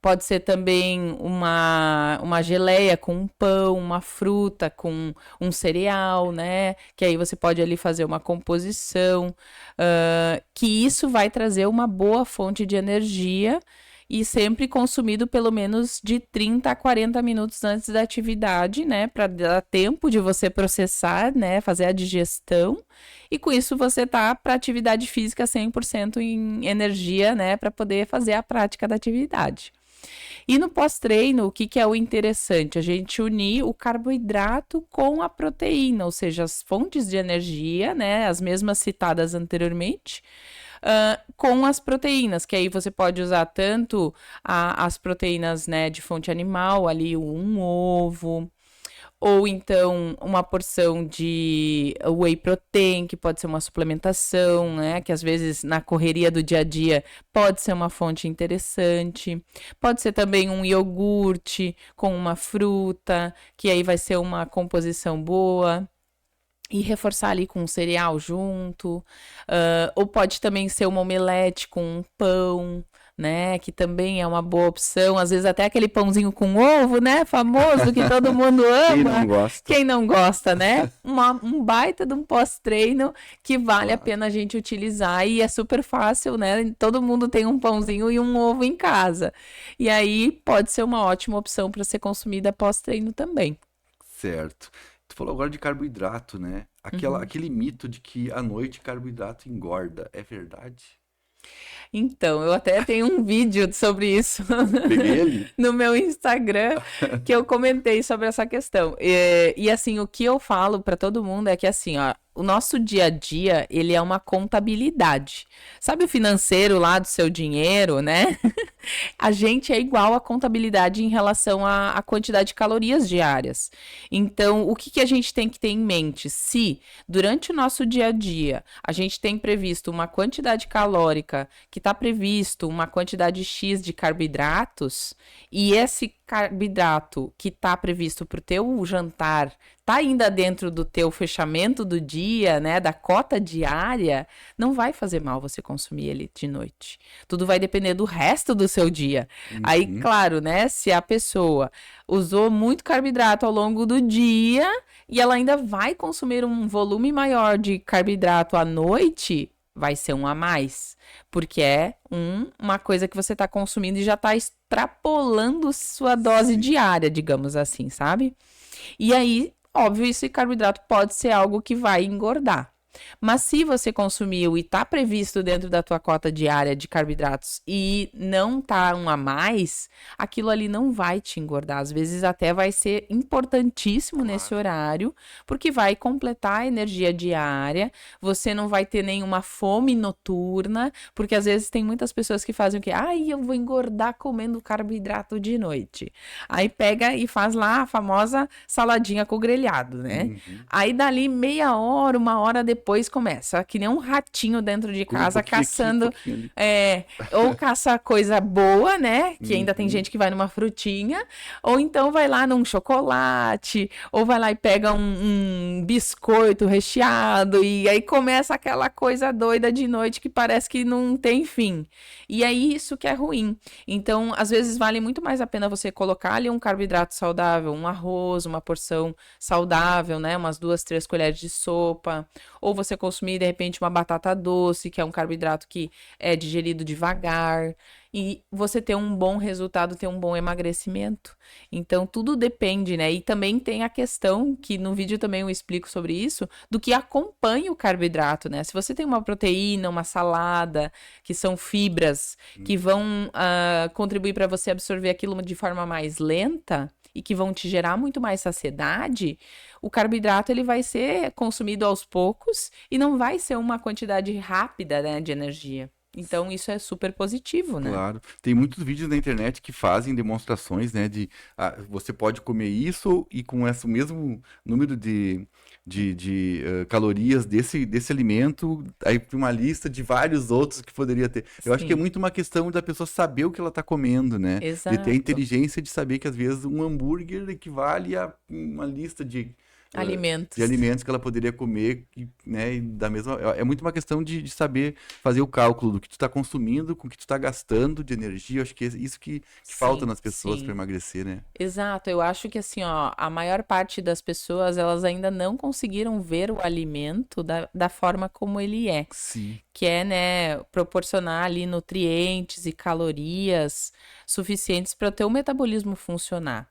S3: pode ser também uma geleia com um pão, uma fruta com um cereal, né? Que aí você pode ali fazer uma composição, que isso vai trazer uma boa fonte de energia e sempre consumido pelo menos de 30 a 40 minutos antes da atividade, né? Para dar tempo de você processar, né? Fazer a digestão. E com isso você tá para atividade física 100% em energia, né? Para poder fazer a prática da atividade. E no pós-treino, o que é o interessante? A gente unir o carboidrato com a proteína, ou seja, as fontes de energia, né? As mesmas citadas anteriormente. Com as proteínas, que aí você pode usar tanto as proteínas, né, de fonte animal, ali um ovo, ou então uma porção de whey protein, que pode ser uma suplementação, né, que às vezes na correria do dia a dia pode ser uma fonte interessante. Pode ser também um iogurte com uma fruta, que aí vai ser uma composição boa. E reforçar ali com um cereal junto, ou pode também ser uma omelete com um pão, né, que também é uma boa opção, às vezes até aquele pãozinho com ovo, né, famoso, que todo mundo ama.
S2: Quem não gosta?
S3: Quem não gosta, né? Um baita de um pós-treino que vale a pena a gente utilizar e é super fácil, né, todo mundo tem um pãozinho e um ovo em casa, e aí pode ser uma ótima opção para ser consumida pós-treino também.
S2: Certo. Tu falou agora de carboidrato, né? Aquele mito de que à noite carboidrato engorda, é verdade?
S3: Então, eu até tenho um vídeo sobre isso
S2: Peguei ele?
S3: no meu Instagram, que eu comentei sobre essa questão. E assim, o que eu falo para todo mundo é que assim, ó, o nosso dia a dia, ele é uma contabilidade. Sabe o financeiro lá do seu dinheiro, né? A gente é igual à contabilidade em relação à quantidade de calorias diárias. Então, o que a gente tem que ter em mente? Se durante o nosso dia a dia a gente tem previsto uma quantidade calórica, que está previsto uma quantidade X de carboidratos, e esse carboidrato que está previsto para o teu jantar tá ainda dentro do teu fechamento do dia, né, da cota diária, não vai fazer mal você consumir ele de noite. Tudo vai depender do resto do seu dia. Aí, claro, né, se a pessoa usou muito carboidrato ao longo do dia e ela ainda vai consumir um volume maior de carboidrato à noite, vai ser um a mais, porque é uma coisa que você está consumindo e já está extrapolando sua dose diária, digamos assim, sabe? E aí, óbvio, esse carboidrato pode ser algo que vai engordar. Mas se você consumiu e está previsto dentro da tua cota diária de carboidratos e não tá um a mais, aquilo ali não vai te engordar. Às vezes até vai ser importantíssimo nesse horário, porque vai completar a energia diária, você não vai ter nenhuma fome noturna, porque às vezes tem muitas pessoas que fazem o quê? Ai, eu vou engordar comendo carboidrato de noite. Aí pega e faz lá a famosa saladinha com grelhado, né? Aí dali meia hora, uma hora depois começa, que nem um ratinho dentro de casa, caçando, ou caça coisa boa, né, que ainda tem gente que vai numa frutinha, ou então vai lá num chocolate, ou vai lá e pega um biscoito recheado, e aí começa aquela coisa doida de noite que parece que não tem fim. E aí isso que é ruim. Então, às vezes vale muito mais a pena você colocar ali um carboidrato saudável, um arroz, uma porção saudável, né, umas 2, 3 colheres de sopa, ou você consumir, de repente, uma batata doce, que é um carboidrato que é digerido devagar, e você ter um bom resultado, ter um bom emagrecimento. Então, tudo depende, né? E também tem a questão, que no vídeo também eu explico sobre isso, do que acompanha o carboidrato, né? Se você tem uma proteína, uma salada, que são fibras, que vão contribuir para você absorver aquilo de forma mais lenta, e que vão te gerar muito mais saciedade, o carboidrato ele vai ser consumido aos poucos e não vai ser uma quantidade rápida, né, de energia. Então, isso é super positivo, né?
S2: Claro. Tem muitos vídeos na internet que fazem demonstrações, né, você pode comer isso e com esse mesmo número de calorias desse alimento, aí tem uma lista de vários outros que poderia ter. Eu acho que é
S3: Sim,
S2: muito uma questão da pessoa saber o que ela está comendo, né? De ter a
S3: exato.
S2: inteligência de saber que às vezes um hambúrguer equivale a uma lista de
S3: Alimentos.
S2: alimentos que ela poderia comer, né? E da mesma, é muito uma questão de saber fazer o cálculo do que tu está consumindo, com o que tu está gastando de energia. Eu acho que é isso que falta
S3: Sim,
S2: nas pessoas para
S3: sim.
S2: emagrecer, né?
S3: Exato, eu acho que assim, ó, a maior parte das pessoas, elas ainda não conseguiram ver o alimento da forma como ele é,
S2: Sim,
S3: que é, né, proporcionar ali nutrientes e calorias suficientes para o teu metabolismo funcionar.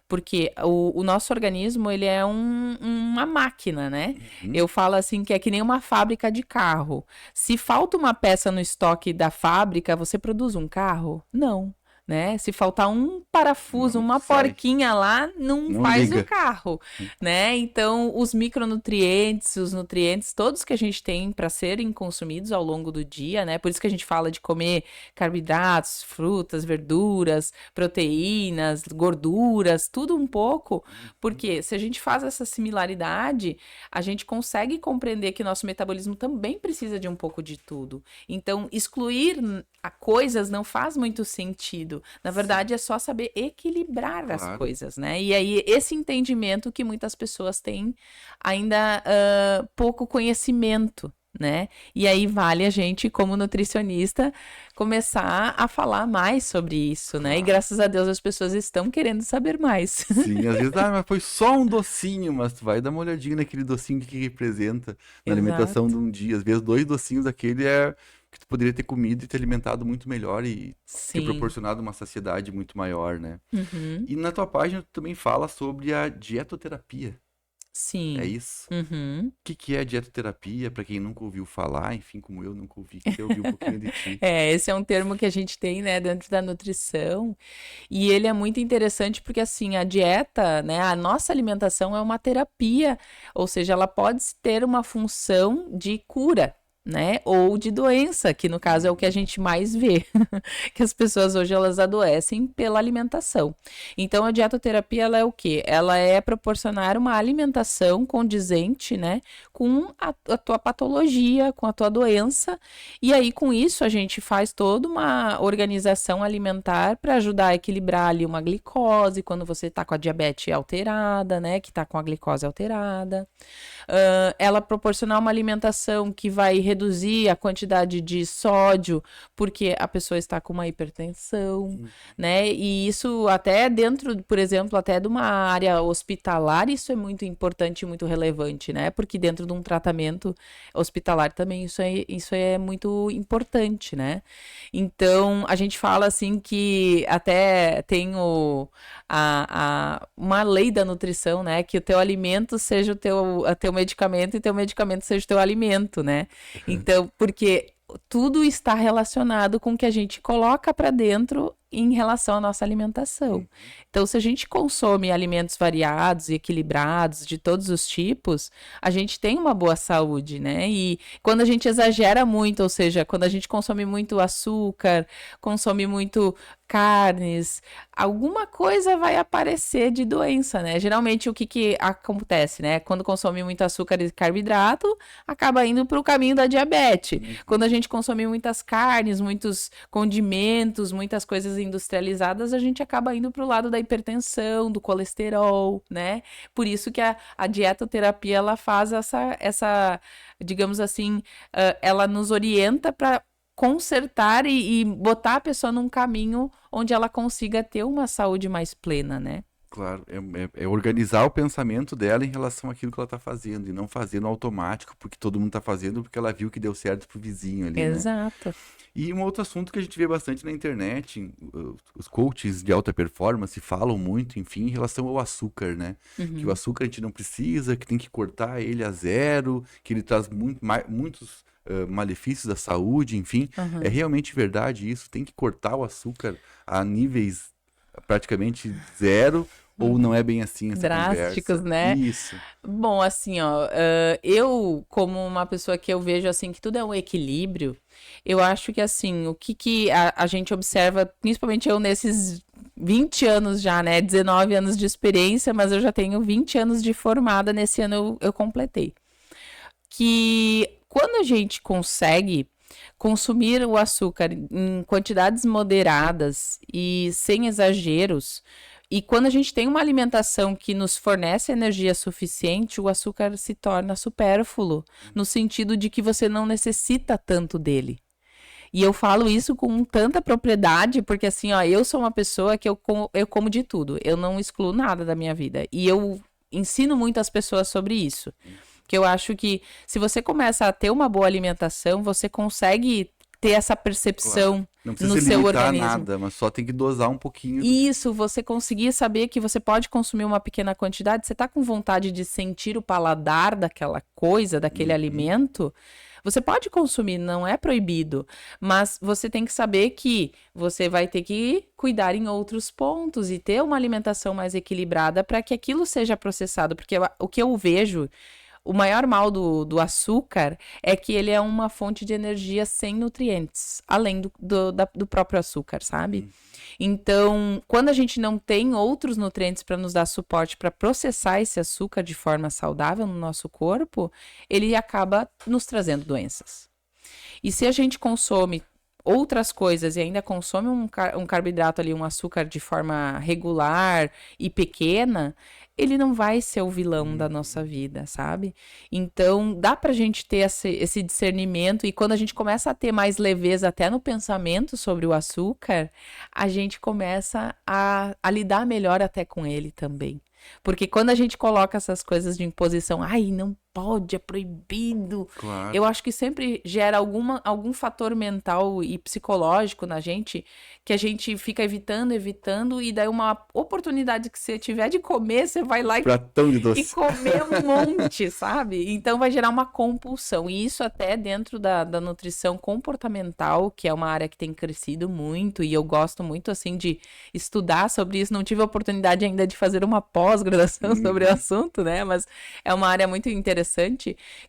S3: Porque o nosso organismo, ele é uma máquina, né?
S2: uhum,
S3: Eu falo assim que é que nem uma fábrica de carro. Se falta uma peça no estoque da fábrica, você produz um carro? Não. Né? Se faltar um parafuso,
S2: não
S3: uma
S2: sai,
S3: porquinha lá, não
S2: não
S3: faz o
S2: liga.
S3: carro, né? Então, os micronutrientes, os nutrientes, todos que a gente tem para serem consumidos ao longo do dia, né? Por isso que a gente fala de comer carboidratos, frutas, verduras, proteínas, gorduras, tudo um pouco, porque se a gente faz essa similaridade, a gente consegue compreender que nosso metabolismo também precisa de um pouco de tudo. Então, excluir coisas não faz muito sentido. Na verdade, é só saber equilibrar as
S2: Claro.
S3: coisas, né? E aí, esse entendimento que muitas pessoas têm ainda pouco conhecimento, né? E aí vale a gente, como nutricionista, começar a falar mais sobre isso, né? E
S2: Claro.
S3: graças a Deus as pessoas estão querendo saber mais.
S2: Sim, às vezes, mas foi só um docinho, mas tu vai dar uma olhadinha naquele docinho que representa na alimentação de
S3: Exato.
S2: um dia. Às vezes, dois docinhos daquele é que tu poderia ter comido e ter alimentado muito melhor e ter
S3: Sim.
S2: proporcionado uma saciedade muito maior, né?
S3: Uhum.
S2: E na tua página tu também fala sobre a dietoterapia, é
S3: Sim.
S2: isso?
S3: Uhum.
S2: O que é a dietoterapia? Para quem nunca ouviu falar, enfim, como eu nunca ouvi, queria ouvir um pouquinho de ti.
S3: É, esse é um termo que a gente tem, né, dentro da nutrição, e ele é muito interessante porque, assim, a dieta, né, a nossa alimentação é uma terapia, ou seja, ela pode ter uma função de cura, né, ou de doença, que no caso é o que a gente mais vê, que as pessoas hoje elas adoecem pela alimentação. Então, a dietoterapia, ela é o quê? Ela é proporcionar uma alimentação condizente, né, com a tua patologia, com a tua doença, e aí, com isso, a gente faz toda uma organização alimentar para ajudar a equilibrar ali uma glicose quando você está com a diabetes alterada, né? Que está com a glicose alterada. Ela proporcionar uma alimentação que vai reduzir a quantidade de sódio, porque a pessoa está com uma hipertensão, né? E isso até dentro, por exemplo, até de uma área hospitalar, isso é muito importante e muito relevante, né? Porque dentro de um tratamento hospitalar também isso é muito importante, né? Então, a gente fala assim que até tem uma lei da nutrição, né? Que o teu alimento seja o teu medicamento e teu medicamento seja o teu alimento, né? Então, porque tudo está relacionado com o que a gente coloca para dentro em relação à nossa alimentação. Então, se a gente consome alimentos variados e equilibrados de todos os tipos, a gente tem uma boa saúde, né? E quando a gente exagera muito, ou seja, quando a gente consome muito açúcar, consome muito carnes, alguma coisa vai aparecer de doença, né? Geralmente o que acontece, né? Quando consome muito açúcar e carboidrato, acaba indo para o caminho da diabetes. Quando a gente consome muitas carnes, muitos condimentos, muitas coisas industrializadas, a gente acaba indo para o lado da hipertensão, do colesterol, né? Por isso que a dietoterapia ela faz essa digamos assim, ela nos orienta para consertar e botar a pessoa num caminho onde ela consiga ter uma saúde mais plena, né?
S2: Claro, é organizar o pensamento dela em relação àquilo que ela tá fazendo e não fazer no automático, porque todo mundo tá fazendo, porque ela viu que deu certo pro vizinho ali, né?
S3: Exato.
S2: E um outro assunto que a gente vê bastante na internet, os coaches de alta performance falam muito, enfim, em relação ao açúcar, né? Que o
S3: Uhum.
S2: açúcar a gente não precisa, que tem que cortar ele a zero, que ele traz muitos malefícios à saúde, enfim. É
S3: Uhum.
S2: realmente verdade isso? Tem que cortar o açúcar a níveis praticamente zero? Ou não é bem assim essa
S3: Drásticos,
S2: conversa?
S3: né?
S2: Isso.
S3: Bom, assim, ó, eu, como uma pessoa que eu vejo, assim, que tudo é um equilíbrio, eu acho que, assim, o que a gente observa, principalmente eu nesses 20 anos já, né, 19 anos de experiência, mas eu já tenho 20 anos de formada, nesse ano eu completei. Que quando a gente consegue consumir o açúcar em quantidades moderadas e sem exageros, e quando a gente tem uma alimentação que nos fornece energia suficiente, o açúcar se torna supérfluo, no sentido de que você não necessita tanto dele. E eu falo isso com tanta propriedade, porque assim, ó, eu sou uma pessoa que eu como de tudo, eu não excluo nada da minha vida. E eu ensino muito as pessoas sobre isso. Que eu acho que se você começa a ter uma boa alimentação, você consegue ter essa percepção
S2: Não precisa
S3: no
S2: se
S3: seu
S2: limitar a
S3: organismo.
S2: nada, mas só tem que dosar um pouquinho.
S3: Isso, você conseguir saber que você pode consumir uma pequena quantidade, você tá com vontade de sentir o paladar daquela coisa, daquele alimento, você pode consumir, não é proibido, mas você tem que saber que você vai ter que cuidar em outros pontos e ter uma alimentação mais equilibrada para que aquilo seja processado, porque o que eu vejo, o maior mal do açúcar é que ele é uma fonte de energia sem nutrientes, além do próprio açúcar, sabe? Então, quando a gente não tem outros nutrientes para nos dar suporte para processar esse açúcar de forma saudável no nosso corpo, ele acaba nos trazendo doenças. E se a gente consome outras coisas e ainda consome um carboidrato ali, um açúcar de forma regular e pequena, ele não vai ser o vilão da nossa vida, sabe? Então, dá pra gente ter esse discernimento e quando a gente começa a ter mais leveza até no pensamento sobre o açúcar, a gente começa a lidar melhor até com ele também. Porque quando a gente coloca essas coisas de imposição, ai, não pode, é proibido.
S2: Claro.
S3: Eu acho que sempre gera algum fator mental e psicológico na gente que a gente fica evitando e daí uma oportunidade que você tiver de comer, você vai lá
S2: Pratão de
S3: e
S2: doce.
S3: comer um monte, sabe? Então vai gerar uma compulsão. E isso até dentro da nutrição comportamental, que é uma área que tem crescido muito e eu gosto muito, assim, de estudar sobre isso. Não tive a oportunidade ainda de fazer uma pós-graduação sobre o assunto, né? Mas é uma área muito interessante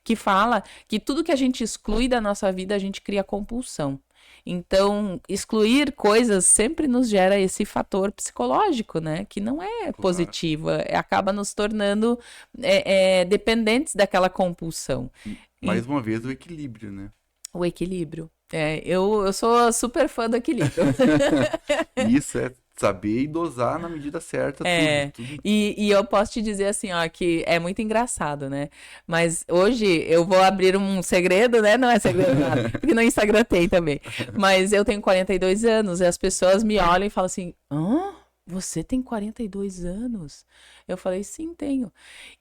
S3: que fala que tudo que a gente exclui da nossa vida, a gente cria compulsão. Então, excluir coisas sempre nos gera esse fator psicológico, né? Que não é positivo, acaba nos tornando dependentes daquela compulsão.
S2: Mais uma vez, o equilíbrio, né?
S3: O equilíbrio. Eu sou super fã do equilíbrio.
S2: Isso é saber e dosar na medida certa tudo.
S3: E eu posso te dizer assim, ó, que é muito engraçado, né? Mas hoje eu vou abrir um segredo, né? Não é segredo nada, porque no Instagram tem também. Mas eu tenho 42 anos e as pessoas me olham e falam assim, você tem 42 anos? Eu falei, sim, tenho.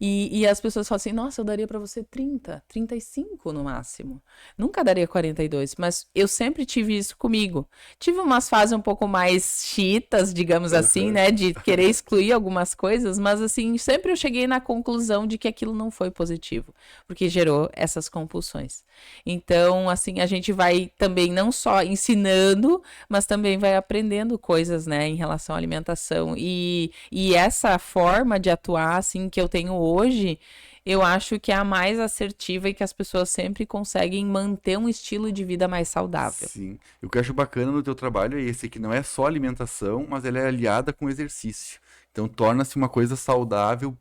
S3: E as pessoas falam assim, nossa, eu daria pra você 30, 35 no máximo. Nunca daria 42, mas eu sempre tive isso comigo. Tive umas fases um pouco mais chiitas, digamos assim, né? De querer excluir algumas coisas, mas assim, sempre eu cheguei na conclusão de que aquilo não foi positivo, porque gerou essas compulsões. Então, assim, a gente vai também não só ensinando, mas também vai aprendendo coisas, né, em relação à alimentação. E essa forma de atuar, assim, que eu tenho hoje, eu acho que é a mais assertiva e que as pessoas sempre conseguem manter um estilo de vida mais saudável.
S2: Sim. O que eu acho bacana no teu trabalho é esse, que não é só alimentação, mas ela é aliada com exercício. Então torna-se uma coisa saudável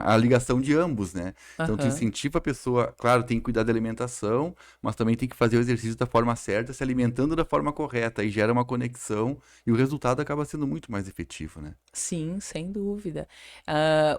S2: a ligação de ambos, né? Então tu incentiva a pessoa, claro, tem que cuidar da alimentação, mas também tem que fazer o exercício da forma certa, se alimentando da forma correta, e gera uma conexão, e o resultado acaba sendo muito mais efetivo, né?
S3: Sim, sem dúvida.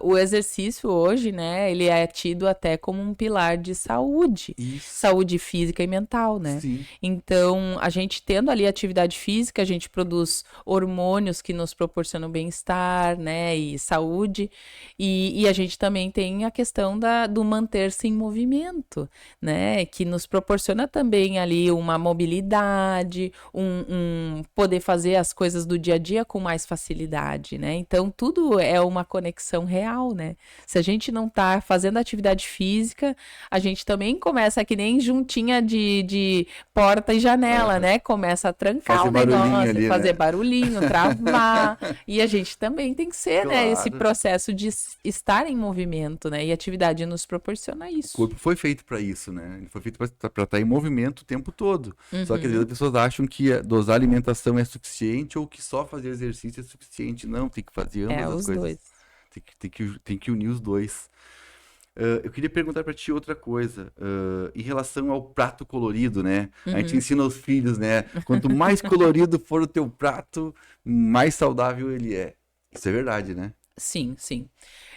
S3: O exercício hoje, né, ele é tido até como um pilar de saúde.
S2: Isso.
S3: Saúde física e mental, né?
S2: Sim.
S3: Então, a gente tendo ali atividade física, a gente produz hormônios que nos proporcionam bem-estar, né, e saúde. E E a gente também tem a questão do manter-se em movimento, né? Que nos proporciona também ali uma mobilidade, um poder fazer as coisas do dia a dia com mais facilidade, né? Então, tudo é uma conexão real, né? Se a gente não tá fazendo atividade física, a gente também começa que nem juntinha de porta e janela, né? Começa a trancar
S2: Fazer
S3: o
S2: barulhinho
S3: negócio,
S2: ali,
S3: fazer
S2: né?
S3: barulhinho, travar. E a gente também tem que ser, né? Esse
S2: Claro.
S3: processo de estar em movimento, né? E a atividade nos proporciona
S2: O
S3: isso.
S2: corpo foi feito para isso, né? Ele foi feito para estar em movimento o tempo todo. Só que às vezes as pessoas acham que dosar alimentação é suficiente ou que só fazer exercício é suficiente. Não, tem que fazer ambas as
S3: Os
S2: coisas.
S3: dois.
S2: Tem que unir os dois. Eu queria perguntar para ti outra coisa, em relação ao prato colorido, né? A gente ensina aos filhos, né? Quanto mais colorido for o teu prato, mais saudável ele é. Isso é verdade, né?
S3: Sim, sim.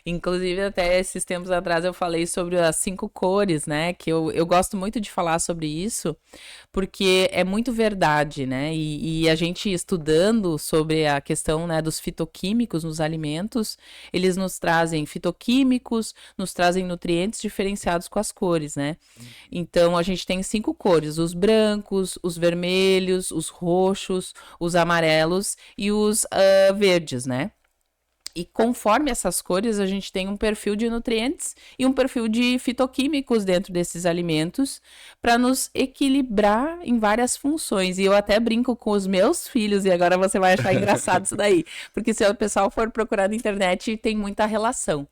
S3: Inclusive, até esses tempos atrás eu falei sobre as 5 cores, né? Que eu gosto muito de falar sobre isso, porque é muito verdade, né? E a gente estudando sobre a questão, né, dos fitoquímicos nos alimentos, eles nos trazem fitoquímicos, nos trazem nutrientes diferenciados com as cores, né? Então, a gente tem 5 cores: os brancos, os vermelhos, os roxos, os amarelos e os verdes, né? E conforme essas cores, a gente tem um perfil de nutrientes e um perfil de fitoquímicos dentro desses alimentos para nos equilibrar em várias funções. E eu até brinco com os meus filhos, e agora você vai achar engraçado isso daí, porque se o pessoal for procurar na internet, tem muita relação.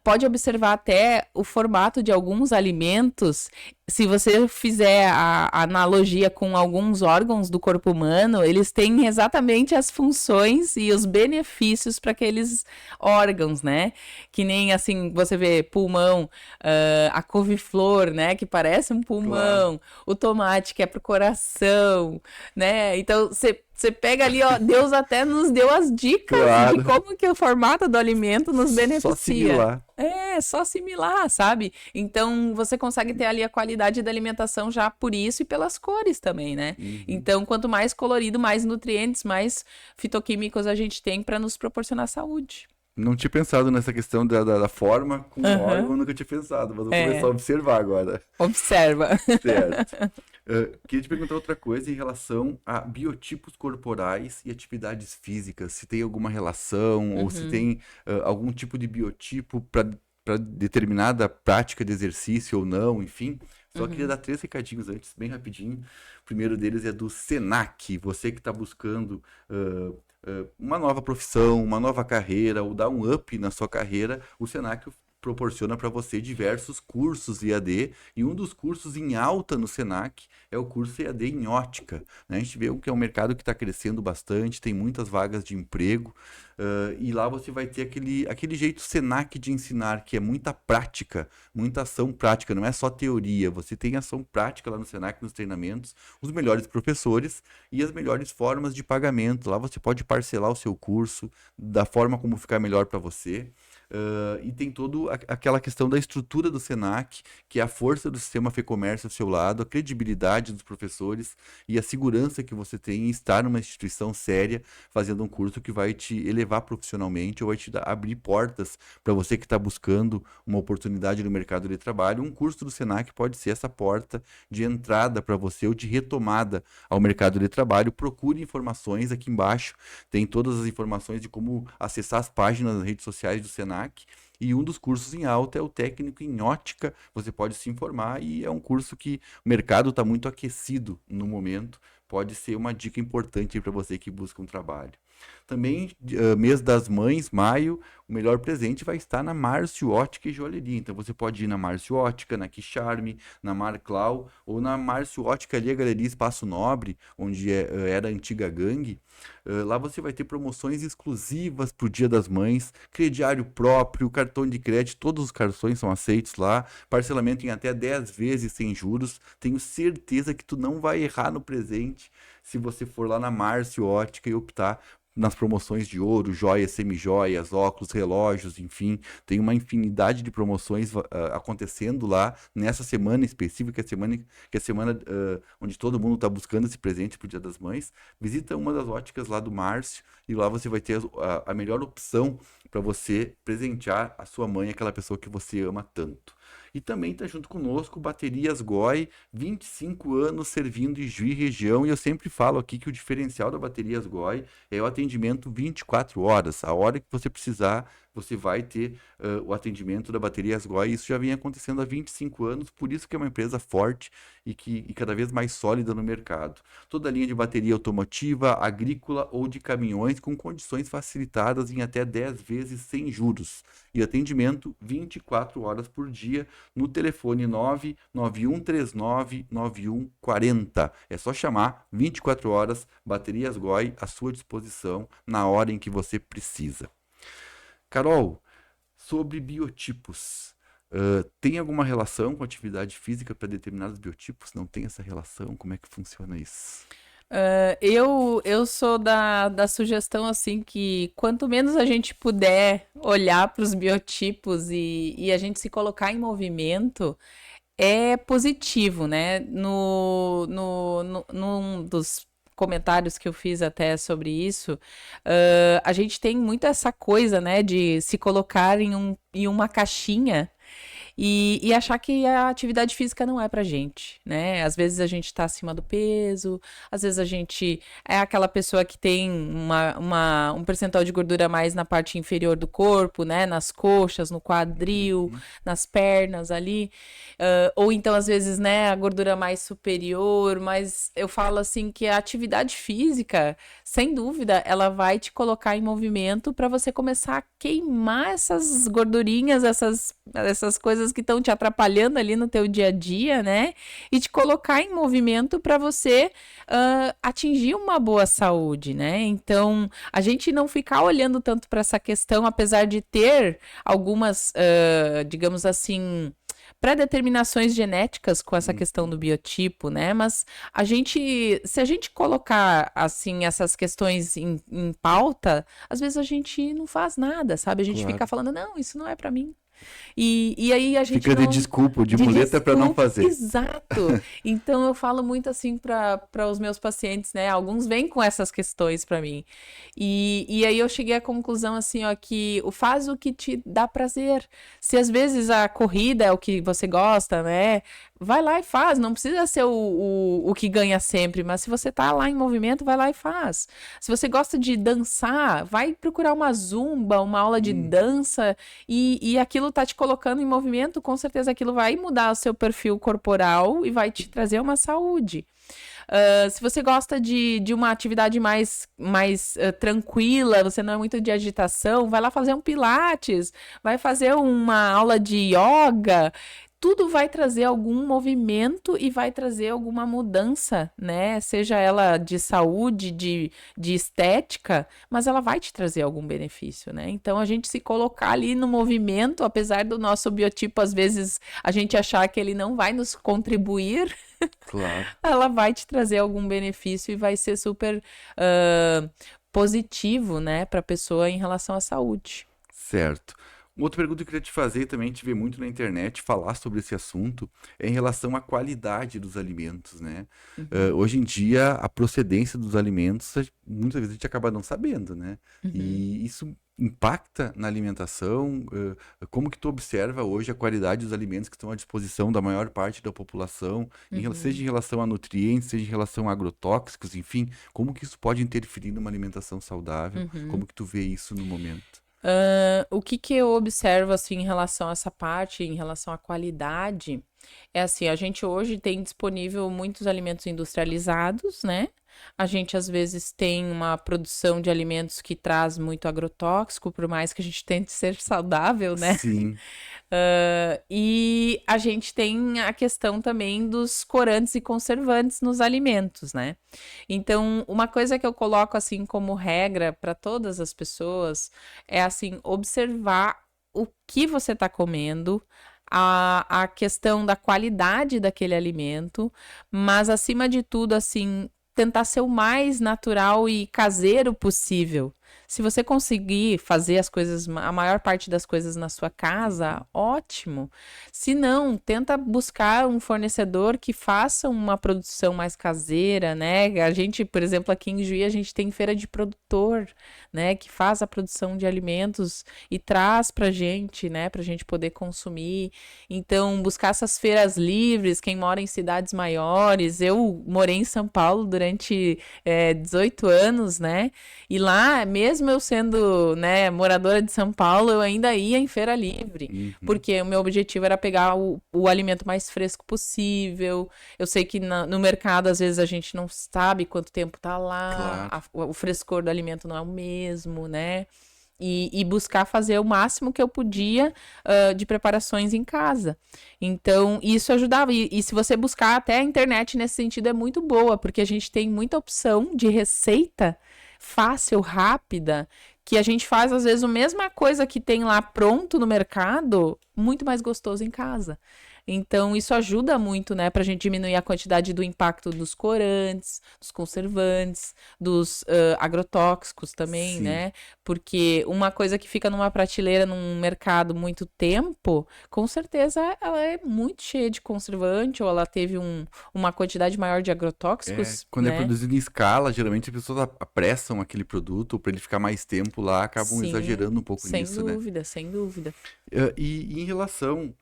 S3: Pode observar até o formato de alguns alimentos. Se você fizer a analogia com alguns órgãos do corpo humano, eles têm exatamente as funções e os benefícios para aqueles órgãos, né? Que nem assim, você vê pulmão, a couve-flor, né? Que parece um pulmão, o tomate que é pro coração, né? Então, você pega ali, ó, Deus até nos deu as dicas de como que o formato do alimento nos beneficia.
S2: Só assimilar.
S3: Só assimilar, sabe? Então, você consegue ter ali a qualidade da alimentação já por isso e pelas cores também, né? Então, quanto mais colorido, mais nutrientes, mais fitoquímicos a gente tem para nos proporcionar saúde.
S2: Não tinha pensado nessa questão da forma com o órgão, eu nunca tinha pensado, mas vou começar a observar agora.
S3: Observa.
S2: Certo. Queria te perguntar outra coisa em relação a biotipos corporais e atividades físicas. Se tem alguma relação ou se tem algum tipo de biotipo para determinada prática de exercício ou não, enfim. Só queria dar 3 recadinhos antes, bem rapidinho. O primeiro deles é do Senac. Você que está buscando uma nova profissão, uma nova carreira, ou dar um up na sua carreira, o Senac proporciona para você diversos cursos EAD, e um dos cursos em alta no Senac é o curso EAD em ótica, né? A gente vê que é um mercado que está crescendo bastante, tem muitas vagas de emprego, e lá você vai ter aquele jeito Senac de ensinar, que é muita prática, muita ação prática, não é só teoria, você tem ação prática lá no Senac, nos treinamentos, os melhores professores e as melhores formas de pagamento. Lá você pode parcelar o seu curso da forma como ficar melhor para você. E tem toda aquela questão da estrutura do Senac, que é a força do sistema FEComércio ao seu lado, a credibilidade dos professores e a segurança que você tem em estar numa instituição séria, fazendo um curso que vai te elevar profissionalmente ou vai te abrir portas para você que está buscando uma oportunidade no mercado de trabalho. Um curso do Senac pode ser essa porta de entrada para você ou de retomada ao mercado de trabalho. Procure informações aqui embaixo, tem todas as informações de como acessar as páginas nas redes sociais do Senac. E um dos cursos em alta é o técnico em ótica. Você pode se informar e é um curso que o mercado está muito aquecido no momento. Pode ser uma dica importante para você que busca um trabalho. Também, mês das mães, maio, o melhor presente vai estar na Márcio Ótica e Joalheria. Então você pode ir na Márcio Ótica, na Quicharme, na Marclau ou na Márcio Ótica ali, a Galeria Espaço Nobre, onde era a antiga gangue. Lá você vai ter promoções exclusivas para o Dia das Mães, crediário próprio, cartão de crédito, todos os cartões são aceitos lá, parcelamento em até 10 vezes sem juros. Tenho certeza que tu não vai errar no presente se você for lá na Márcio Ótica e optar nas promoções de ouro, joias, semijoias, óculos, relógios, enfim, tem uma infinidade de promoções acontecendo lá nessa semana específica, que é a semana onde todo mundo está buscando esse presente pro Dia das Mães. Visita uma das óticas lá do Márcio e lá você vai ter a melhor opção para você presentear a sua mãe, aquela pessoa que você ama tanto. E também está junto conosco Baterias GOI, 25 anos servindo em Juí região, e eu sempre falo aqui que o diferencial da Baterias GOI é o atendimento 24 horas. A hora que você precisar, você vai ter o atendimento da Baterias GOI. Isso já vem acontecendo há 25 anos, por isso que é uma empresa forte e cada vez mais sólida no mercado. Toda a linha de bateria automotiva, agrícola ou de caminhões com condições facilitadas em até 10 vezes sem juros. E atendimento 24 horas por dia no telefone 991399140. É só chamar, 24 horas, Baterias GOI à sua disposição na hora em que você precisa. Carol, sobre biotipos, tem alguma relação com atividade física para determinados biotipos? Não tem essa relação? Como é que funciona isso?
S3: Eu sou da sugestão assim que quanto menos a gente puder olhar para os biotipos e a gente se colocar em movimento, é positivo, né? Num dos comentários que eu fiz até sobre isso, a gente tem muito essa coisa, né, de se colocar em uma caixinha e achar que a atividade física não é pra gente, né? Às vezes a gente tá acima do peso, às vezes a gente é aquela pessoa que tem um percentual de gordura mais na parte inferior do corpo, né? Nas coxas, no quadril, nas pernas ali. Ou então, às vezes, né, a gordura mais superior, mas eu falo assim que a atividade física, sem dúvida, ela vai te colocar em movimento para você começar a queimar essas gordurinhas, essas coisas que estão te atrapalhando ali no teu dia a dia, né? E te colocar em movimento para você atingir uma boa saúde, né? Então, a gente não ficar olhando tanto para essa questão, apesar de ter algumas, digamos assim, pré-determinações genéticas com essa questão do biotipo, né? Mas se a gente colocar, assim, essas questões em pauta, às vezes a gente não faz nada, sabe? A gente fica falando, não, isso não é pra mim. E aí a gente
S2: Fica de desculpa, de muleta para não fazer.
S3: Exato. Então eu falo muito assim para os meus pacientes, né? Alguns vêm com essas questões para mim. E aí eu cheguei à conclusão assim, ó, que faz o que te dá prazer. Se às vezes a corrida é o que você gosta, né? Vai lá e faz. Não precisa ser o que ganha sempre, mas se você tá lá em movimento, vai lá e faz. Se você gosta de dançar, vai procurar uma zumba, uma aula de dança e aquilo tá te colocando em movimento, com certeza aquilo vai mudar o seu perfil corporal e vai te trazer uma saúde. Se você gosta de uma atividade mais tranquila, você não é muito de agitação, vai lá fazer um pilates, vai fazer uma aula de yoga. Tudo vai trazer algum movimento e vai trazer alguma mudança, né? Seja ela de saúde, de estética, mas ela vai te trazer algum benefício, né? Então, a gente se colocar ali no movimento, apesar do nosso biotipo, às vezes, a gente achar que ele não vai nos contribuir,
S2: Claro.
S3: ela vai te trazer algum benefício e vai ser super positivo, né, para a pessoa em relação à saúde.
S2: Certo. Uma outra pergunta que eu queria te fazer, também a gente vê muito na internet falar sobre esse assunto, é em relação à qualidade dos alimentos, né? Hoje em dia, a procedência dos alimentos, muitas vezes a gente acaba não sabendo, né? E isso impacta na alimentação? Como que tu observa hoje a qualidade dos alimentos que estão à disposição da maior parte da população, seja em relação a nutrientes, seja em relação a agrotóxicos, enfim, como que isso pode interferir numa alimentação saudável? Como que tu vê isso no momento?
S3: O que eu observo, assim, em relação a essa parte, em relação à qualidade, é assim, a gente hoje tem disponível muitos alimentos industrializados, né? A gente, às vezes, tem uma produção de alimentos que traz muito agrotóxico, por mais que a gente tente ser saudável, né?
S2: Sim.
S3: E a gente tem a questão também dos corantes e conservantes nos alimentos, né? Então, uma coisa que eu coloco assim como regra para todas as pessoas é assim, observar o que você está comendo, a questão da qualidade daquele alimento, mas acima de tudo, assim, tentar ser o mais natural e caseiro possível. Se você conseguir fazer as coisas, a maior parte das coisas na sua casa, ótimo. Se não, tenta buscar um fornecedor que faça uma produção mais caseira, né? A gente, por exemplo, aqui em Juí, a gente tem feira de produtor, né? Que faz a produção de alimentos e traz pra gente, né? Pra gente poder consumir. Então, buscar essas feiras livres, quem mora em cidades maiores. Eu morei em São Paulo durante 18 anos, né? E lá, mesmo eu sendo, né, moradora de São Paulo, eu ainda ia em feira livre, porque o meu objetivo era pegar o alimento mais fresco possível. Eu sei que no mercado, às vezes, a gente não sabe quanto tempo tá lá,
S2: Claro.
S3: o frescor do alimento não é o mesmo, né? E buscar fazer o máximo que eu podia de preparações em casa. Então, isso ajudava. E se você buscar, até a internet nesse sentido é muito boa, porque a gente tem muita opção de receita fácil, rápida, que a gente faz, às vezes, a mesma coisa que tem lá pronto no mercado, muito mais gostoso em casa. Então, isso ajuda muito, né, pra gente diminuir a quantidade do impacto dos corantes, dos conservantes, dos agrotóxicos também,
S2: Sim.
S3: né? Porque uma coisa que fica numa prateleira num mercado muito tempo, com certeza ela é muito cheia de conservante, ou ela teve uma quantidade maior de agrotóxicos,
S2: Quando é
S3: né?
S2: produzido em escala, geralmente as pessoas apressam aquele produto para ele ficar mais tempo lá, acabam
S3: Sim,
S2: exagerando um pouco
S3: sem
S2: nisso, né?
S3: dúvida, sem dúvida.
S2: E em relação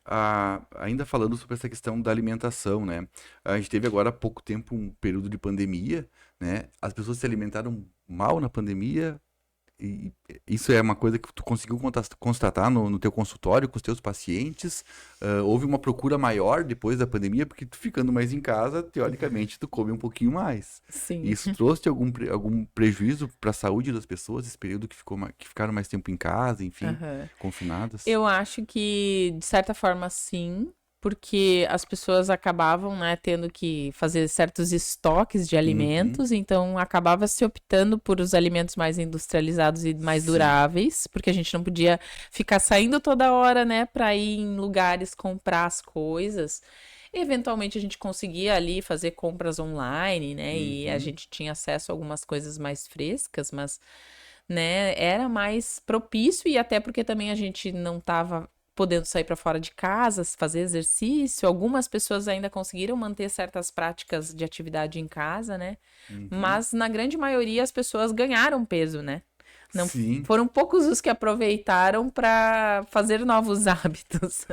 S2: ainda falando sobre essa questão da alimentação, né? A gente teve agora há pouco tempo um período de pandemia, né? As pessoas se alimentaram mal na pandemia, e isso é uma coisa que tu conseguiu constatar no teu consultório com os teus pacientes? Houve uma procura maior depois da pandemia, porque tu ficando mais em casa, teoricamente, tu come um pouquinho mais.
S3: Sim.
S2: Isso trouxe algum prejuízo para a saúde das pessoas, esse período que ficaram mais tempo em casa, enfim,
S3: Aham.
S2: confinadas?
S3: Eu acho que, de certa forma, sim, porque as pessoas acabavam, né, tendo que fazer certos estoques de
S2: Uhum,
S3: alimentos, então acabava se optando por os alimentos mais industrializados e mais
S2: sim.
S3: duráveis, porque a gente não podia ficar saindo toda hora, né, para ir em lugares comprar as coisas. Eventualmente a gente conseguia ali fazer compras online, né, e a
S2: Uhum,
S3: gente tinha acesso a algumas coisas mais frescas, mas né, era mais propício e até porque também a gente não estava podendo sair para fora de casa, fazer exercício. Algumas pessoas ainda conseguiram manter certas práticas de atividade em casa, né?
S2: uhum.
S3: Mas na grande maioria as pessoas ganharam peso, né? Não
S2: Sim.
S3: foram poucos os que aproveitaram para fazer novos hábitos.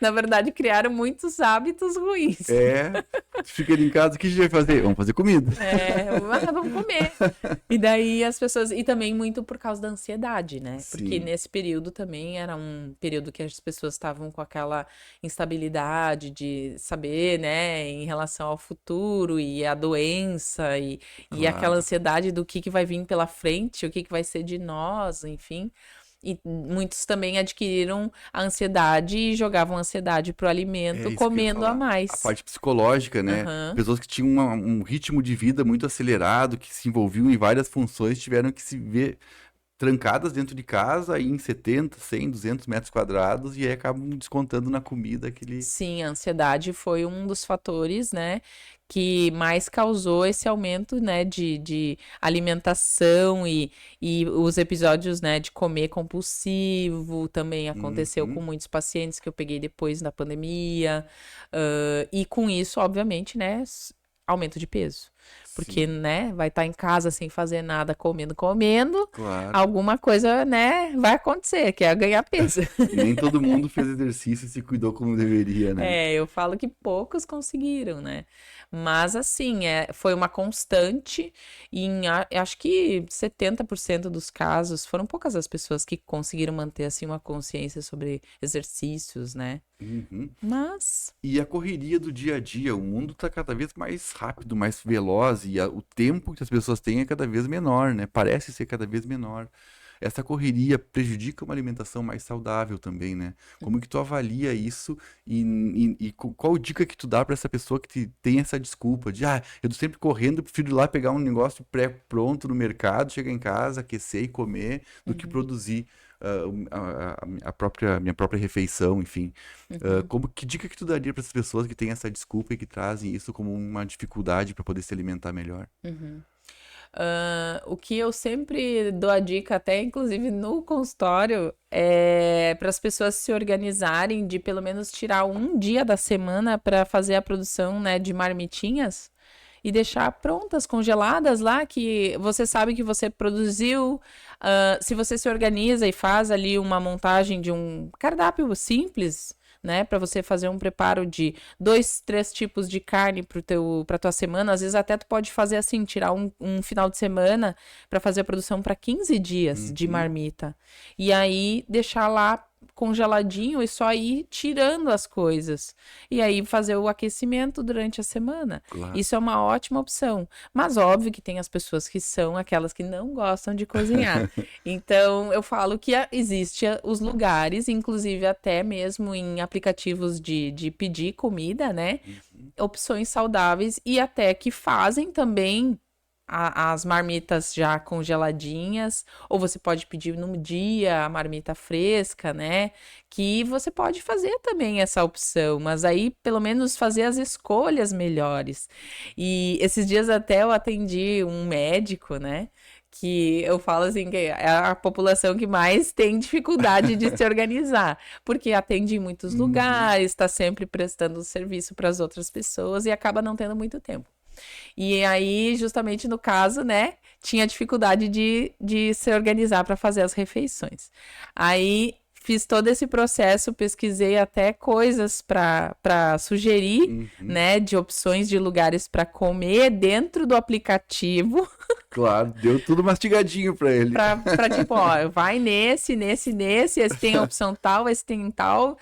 S3: Na verdade, criaram muitos hábitos ruins.
S2: Fica ali em casa, o que a gente vai fazer? Vamos fazer comida.
S3: Vamos comer. E daí as pessoas. E também muito por causa da ansiedade, né? Porque
S2: Sim.
S3: nesse período também era um período que as pessoas estavam com aquela instabilidade de saber, né, em relação ao futuro e a doença e aquela
S2: Claro.
S3: ansiedade do que vai vir pela frente, o que vai ser de nós, enfim. E muitos também adquiriram a ansiedade e jogavam a ansiedade pro
S2: É
S3: alimento
S2: isso que eu ia
S3: comendo a
S2: falar. A
S3: mais.
S2: parte psicológica, né?
S3: Aham.
S2: Pessoas que tinham um ritmo de vida muito acelerado, que se envolviam em várias funções, tiveram que se ver trancadas dentro de casa, aí em 70, 100, 200 metros quadrados, e aí acabam descontando na comida aquele.
S3: Sim, a ansiedade foi um dos fatores, né, que mais causou esse aumento, né, de alimentação e os episódios, né, de comer compulsivo também aconteceu com
S2: Uhum.
S3: muitos pacientes que eu peguei depois da pandemia, e com isso, obviamente, né, aumento de peso. Porque,
S2: Sim,
S3: né, vai estar em casa sem fazer nada, comendo,
S2: claro.
S3: alguma coisa, né, vai acontecer, que é ganhar peso.
S2: Nem todo mundo fez exercício e se cuidou como deveria, né?
S3: Eu falo que poucos conseguiram, né? Mas assim, foi uma constante e acho que 70% dos casos foram poucas as pessoas que conseguiram manter assim uma consciência sobre exercícios, né?
S2: Uhum.
S3: Mas
S2: E a correria do dia a dia, o mundo está cada vez mais rápido, mais veloz, e o tempo que as pessoas têm é cada vez menor, né? Parece ser cada vez menor. Essa correria prejudica uma alimentação mais saudável também, né? Como que tu avalia isso e qual dica que tu dá para essa pessoa tem essa desculpa de, eu tô sempre correndo, eu prefiro ir lá pegar um negócio pré-pronto no mercado, chegar em casa, aquecer e comer, do que
S3: uhum.
S2: produzir. minha própria refeição, enfim. Que dica que tu daria para as pessoas que têm essa desculpa e que trazem isso como uma dificuldade para poder se alimentar melhor?
S3: O que eu sempre dou a dica, até inclusive no consultório, é para as pessoas se organizarem de pelo menos tirar um dia da semana para fazer a produção, né, de marmitinhas e deixar prontas, congeladas lá, que você sabe que você produziu. Se você se organiza e faz ali uma montagem de um cardápio simples, né, para você fazer um preparo de 2, 3 tipos de carne para tua semana, às vezes até tu pode fazer assim, tirar um final de semana para fazer a produção para 15 dias de marmita. E aí deixar lá congeladinho e só ir tirando as coisas. E aí fazer o aquecimento durante a semana.
S2: Claro.
S3: Isso é uma ótima opção. Mas óbvio que tem as pessoas que são aquelas que não gostam de cozinhar. Então eu falo que existe os lugares, inclusive até mesmo em aplicativos de pedir comida, né? Opções saudáveis e até que fazem também as marmitas já congeladinhas, ou você pode pedir no dia a marmita fresca, né? Que você pode fazer também essa opção, mas aí pelo menos fazer as escolhas melhores. E esses dias até eu atendi um médico, né? Que eu falo assim, que é a população que mais tem dificuldade de se organizar, porque atende em muitos lugares, está sempre prestando serviço para as outras pessoas e acaba não tendo muito tempo. E aí, justamente no caso, né, tinha dificuldade de se organizar para fazer as refeições. Aí fiz todo esse processo, pesquisei até coisas para sugerir, né, de opções de lugares para comer dentro do aplicativo.
S2: Claro, deu tudo mastigadinho para ele.
S3: Para tipo, ó, vai nesse, esse tem a opção tal, esse tem tal.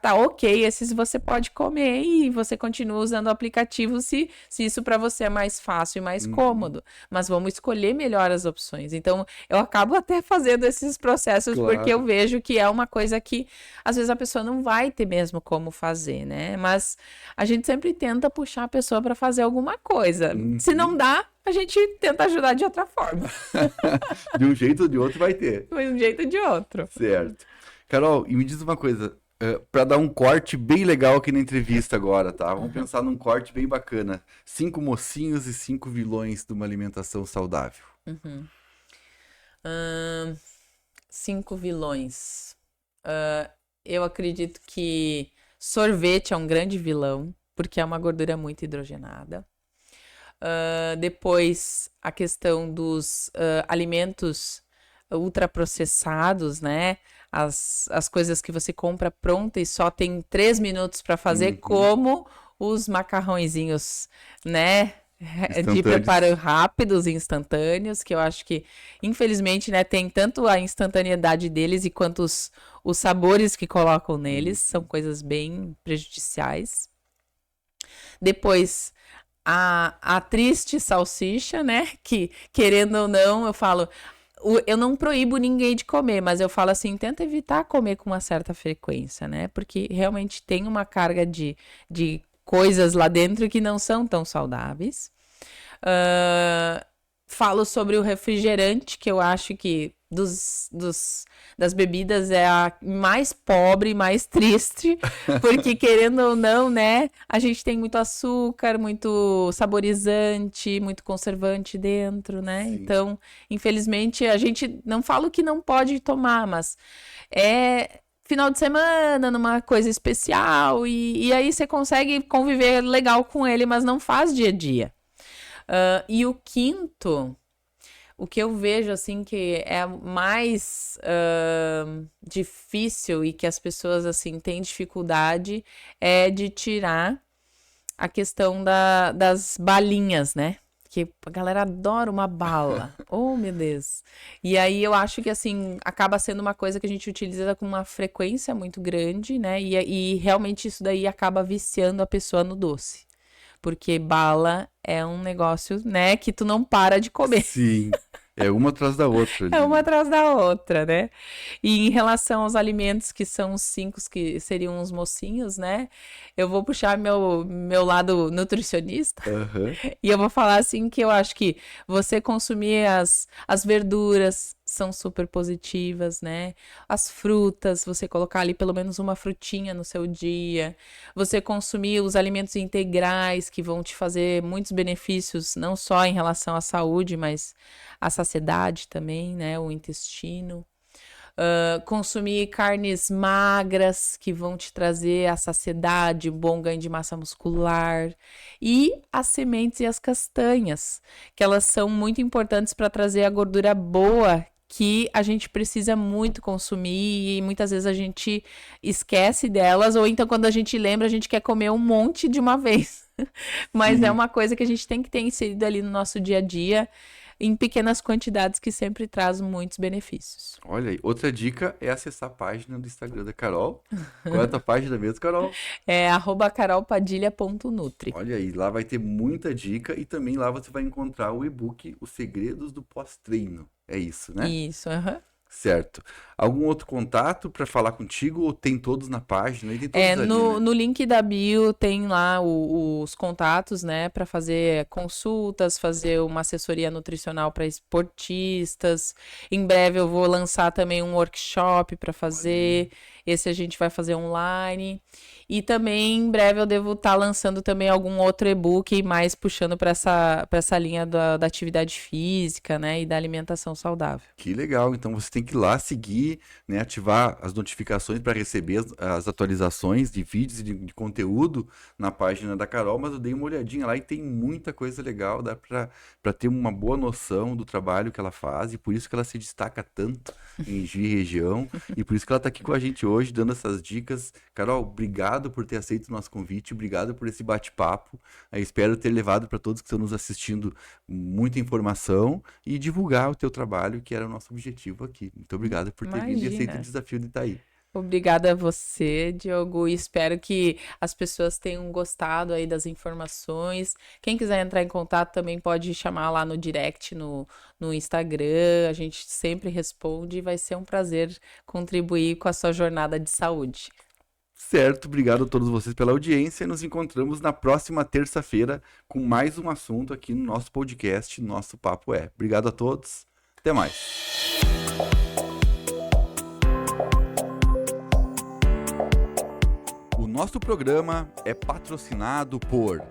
S3: Tá ok, esses você pode comer e você continua usando o aplicativo se isso para você é mais fácil e mais cômodo. Mas vamos escolher melhor as opções. Então, eu acabo até fazendo esses processos porque eu vejo que é uma coisa que às vezes a pessoa não vai ter mesmo como fazer, né? Mas a gente sempre tenta puxar a pessoa para fazer alguma coisa. Se não dá, a gente tenta ajudar de outra forma.
S2: De um jeito ou de outro vai ter.
S3: De um jeito ou de outro.
S2: Certo. Carol, e me diz uma coisa. Para dar um corte bem legal aqui na entrevista agora, tá? Vamos pensar num corte bem bacana. 5 mocinhos e 5 vilões de uma alimentação saudável.
S3: 5 vilões. Eu acredito que sorvete é um grande vilão, porque é uma gordura muito hidrogenada. Depois, a questão dos alimentos ultraprocessados, né? As coisas que você compra pronta e só tem 3 minutos para fazer, como os macarrõezinhos, né? De preparo rápidos e instantâneos, que eu acho que, infelizmente, né, tem tanto a instantaneidade deles e quanto os sabores que colocam neles, são coisas bem prejudiciais. Depois, a triste salsicha, né? Que, querendo ou não, eu falo... Eu não proíbo ninguém de comer, mas eu falo assim, tenta evitar comer com uma certa frequência, né? Porque realmente tem uma carga de coisas lá dentro que não são tão saudáveis. Falo sobre o refrigerante, que eu acho que das bebidas é a mais pobre, mais triste, porque querendo ou não, né, a gente tem muito açúcar, muito saborizante, muito conservante dentro, né? Sim. Então, infelizmente, a gente não fala que não pode tomar, mas é final de semana, numa coisa especial, e aí você consegue conviver legal com ele, mas não faz dia a dia. E o quinto... O que eu vejo, assim, que é mais difícil e que as pessoas, assim, têm dificuldade é de tirar a questão das balinhas, né? Que a galera adora uma bala. Oh, meu Deus. E aí eu acho que, assim, acaba sendo uma coisa que a gente utiliza com uma frequência muito grande, né? E realmente isso daí acaba viciando a pessoa no doce. Porque bala é um negócio, né, que tu não para de comer.
S2: Sim, é uma atrás da outra.
S3: É uma atrás da outra, né? E em relação aos alimentos, que são os 5, que seriam os mocinhos, né? Eu vou puxar meu lado nutricionista. E eu vou falar assim que eu acho que você consumir as verduras, são super positivas, né? As frutas, você colocar ali pelo menos uma frutinha no seu dia, você consumir os alimentos integrais que vão te fazer muitos benefícios, não só em relação à saúde, mas à saciedade também, né? O intestino. Consumir carnes magras que vão te trazer a saciedade, bom ganho de massa muscular, e as sementes e as castanhas, que elas são muito importantes para trazer a gordura boa que a gente precisa muito consumir e muitas vezes a gente esquece delas, ou então quando a gente lembra a gente quer comer um monte de uma vez. Mas é uma coisa que a gente tem que ter inserido ali no nosso dia a dia, em pequenas quantidades, que sempre traz muitos benefícios.
S2: Olha aí, outra dica é acessar a página do Instagram da Carol. Qual é a tua página mesmo, Carol?
S3: É @carolpadilha.nutri.
S2: Olha aí, lá vai ter muita dica e também lá você vai encontrar o e-book Os Segredos do Pós-Treino. É isso, né?
S3: Isso, aham.
S2: Certo. Algum outro contato para falar contigo ou tem todos na página? E tem todos ali, né?
S3: No link da bio tem lá os contatos, né, para fazer consultas, fazer uma assessoria nutricional para esportistas. Em breve eu vou lançar também um workshop para fazer. Esse a gente vai fazer online. E também em breve eu devo estar lançando também algum outro e-book mais puxando para essa linha da atividade física, né, e da alimentação saudável.
S2: Que legal. Então você tem que ir lá seguir, né, ativar as notificações para receber as atualizações de vídeos e de conteúdo na página da Carol, mas eu dei uma olhadinha lá e tem muita coisa legal, dá para ter uma boa noção do trabalho que ela faz e por isso que ela se destaca tanto em Juí e região e por isso que ela está aqui com a gente hoje dando essas dicas. Carol, obrigado por ter aceito o nosso convite, obrigado por esse bate-papo. Eu espero ter levado para todos que estão nos assistindo muita informação e divulgar o teu trabalho, que era o nosso objetivo aqui. Muito obrigado por ter vindo e aceito o desafio de estar aí.
S3: Obrigada a você, Diogo, e espero que as pessoas tenham gostado aí das informações. Quem quiser entrar em contato também pode chamar lá no direct, no Instagram, a gente sempre responde e vai ser um prazer contribuir com a sua jornada de saúde.
S2: Certo, obrigado a todos vocês pela audiência e nos encontramos na próxima terça-feira com mais um assunto aqui no nosso podcast, Nosso Papo É. Obrigado a todos, até mais. O nosso programa é patrocinado por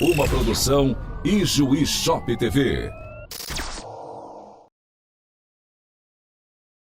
S1: uma produção Ijuí Shop TV.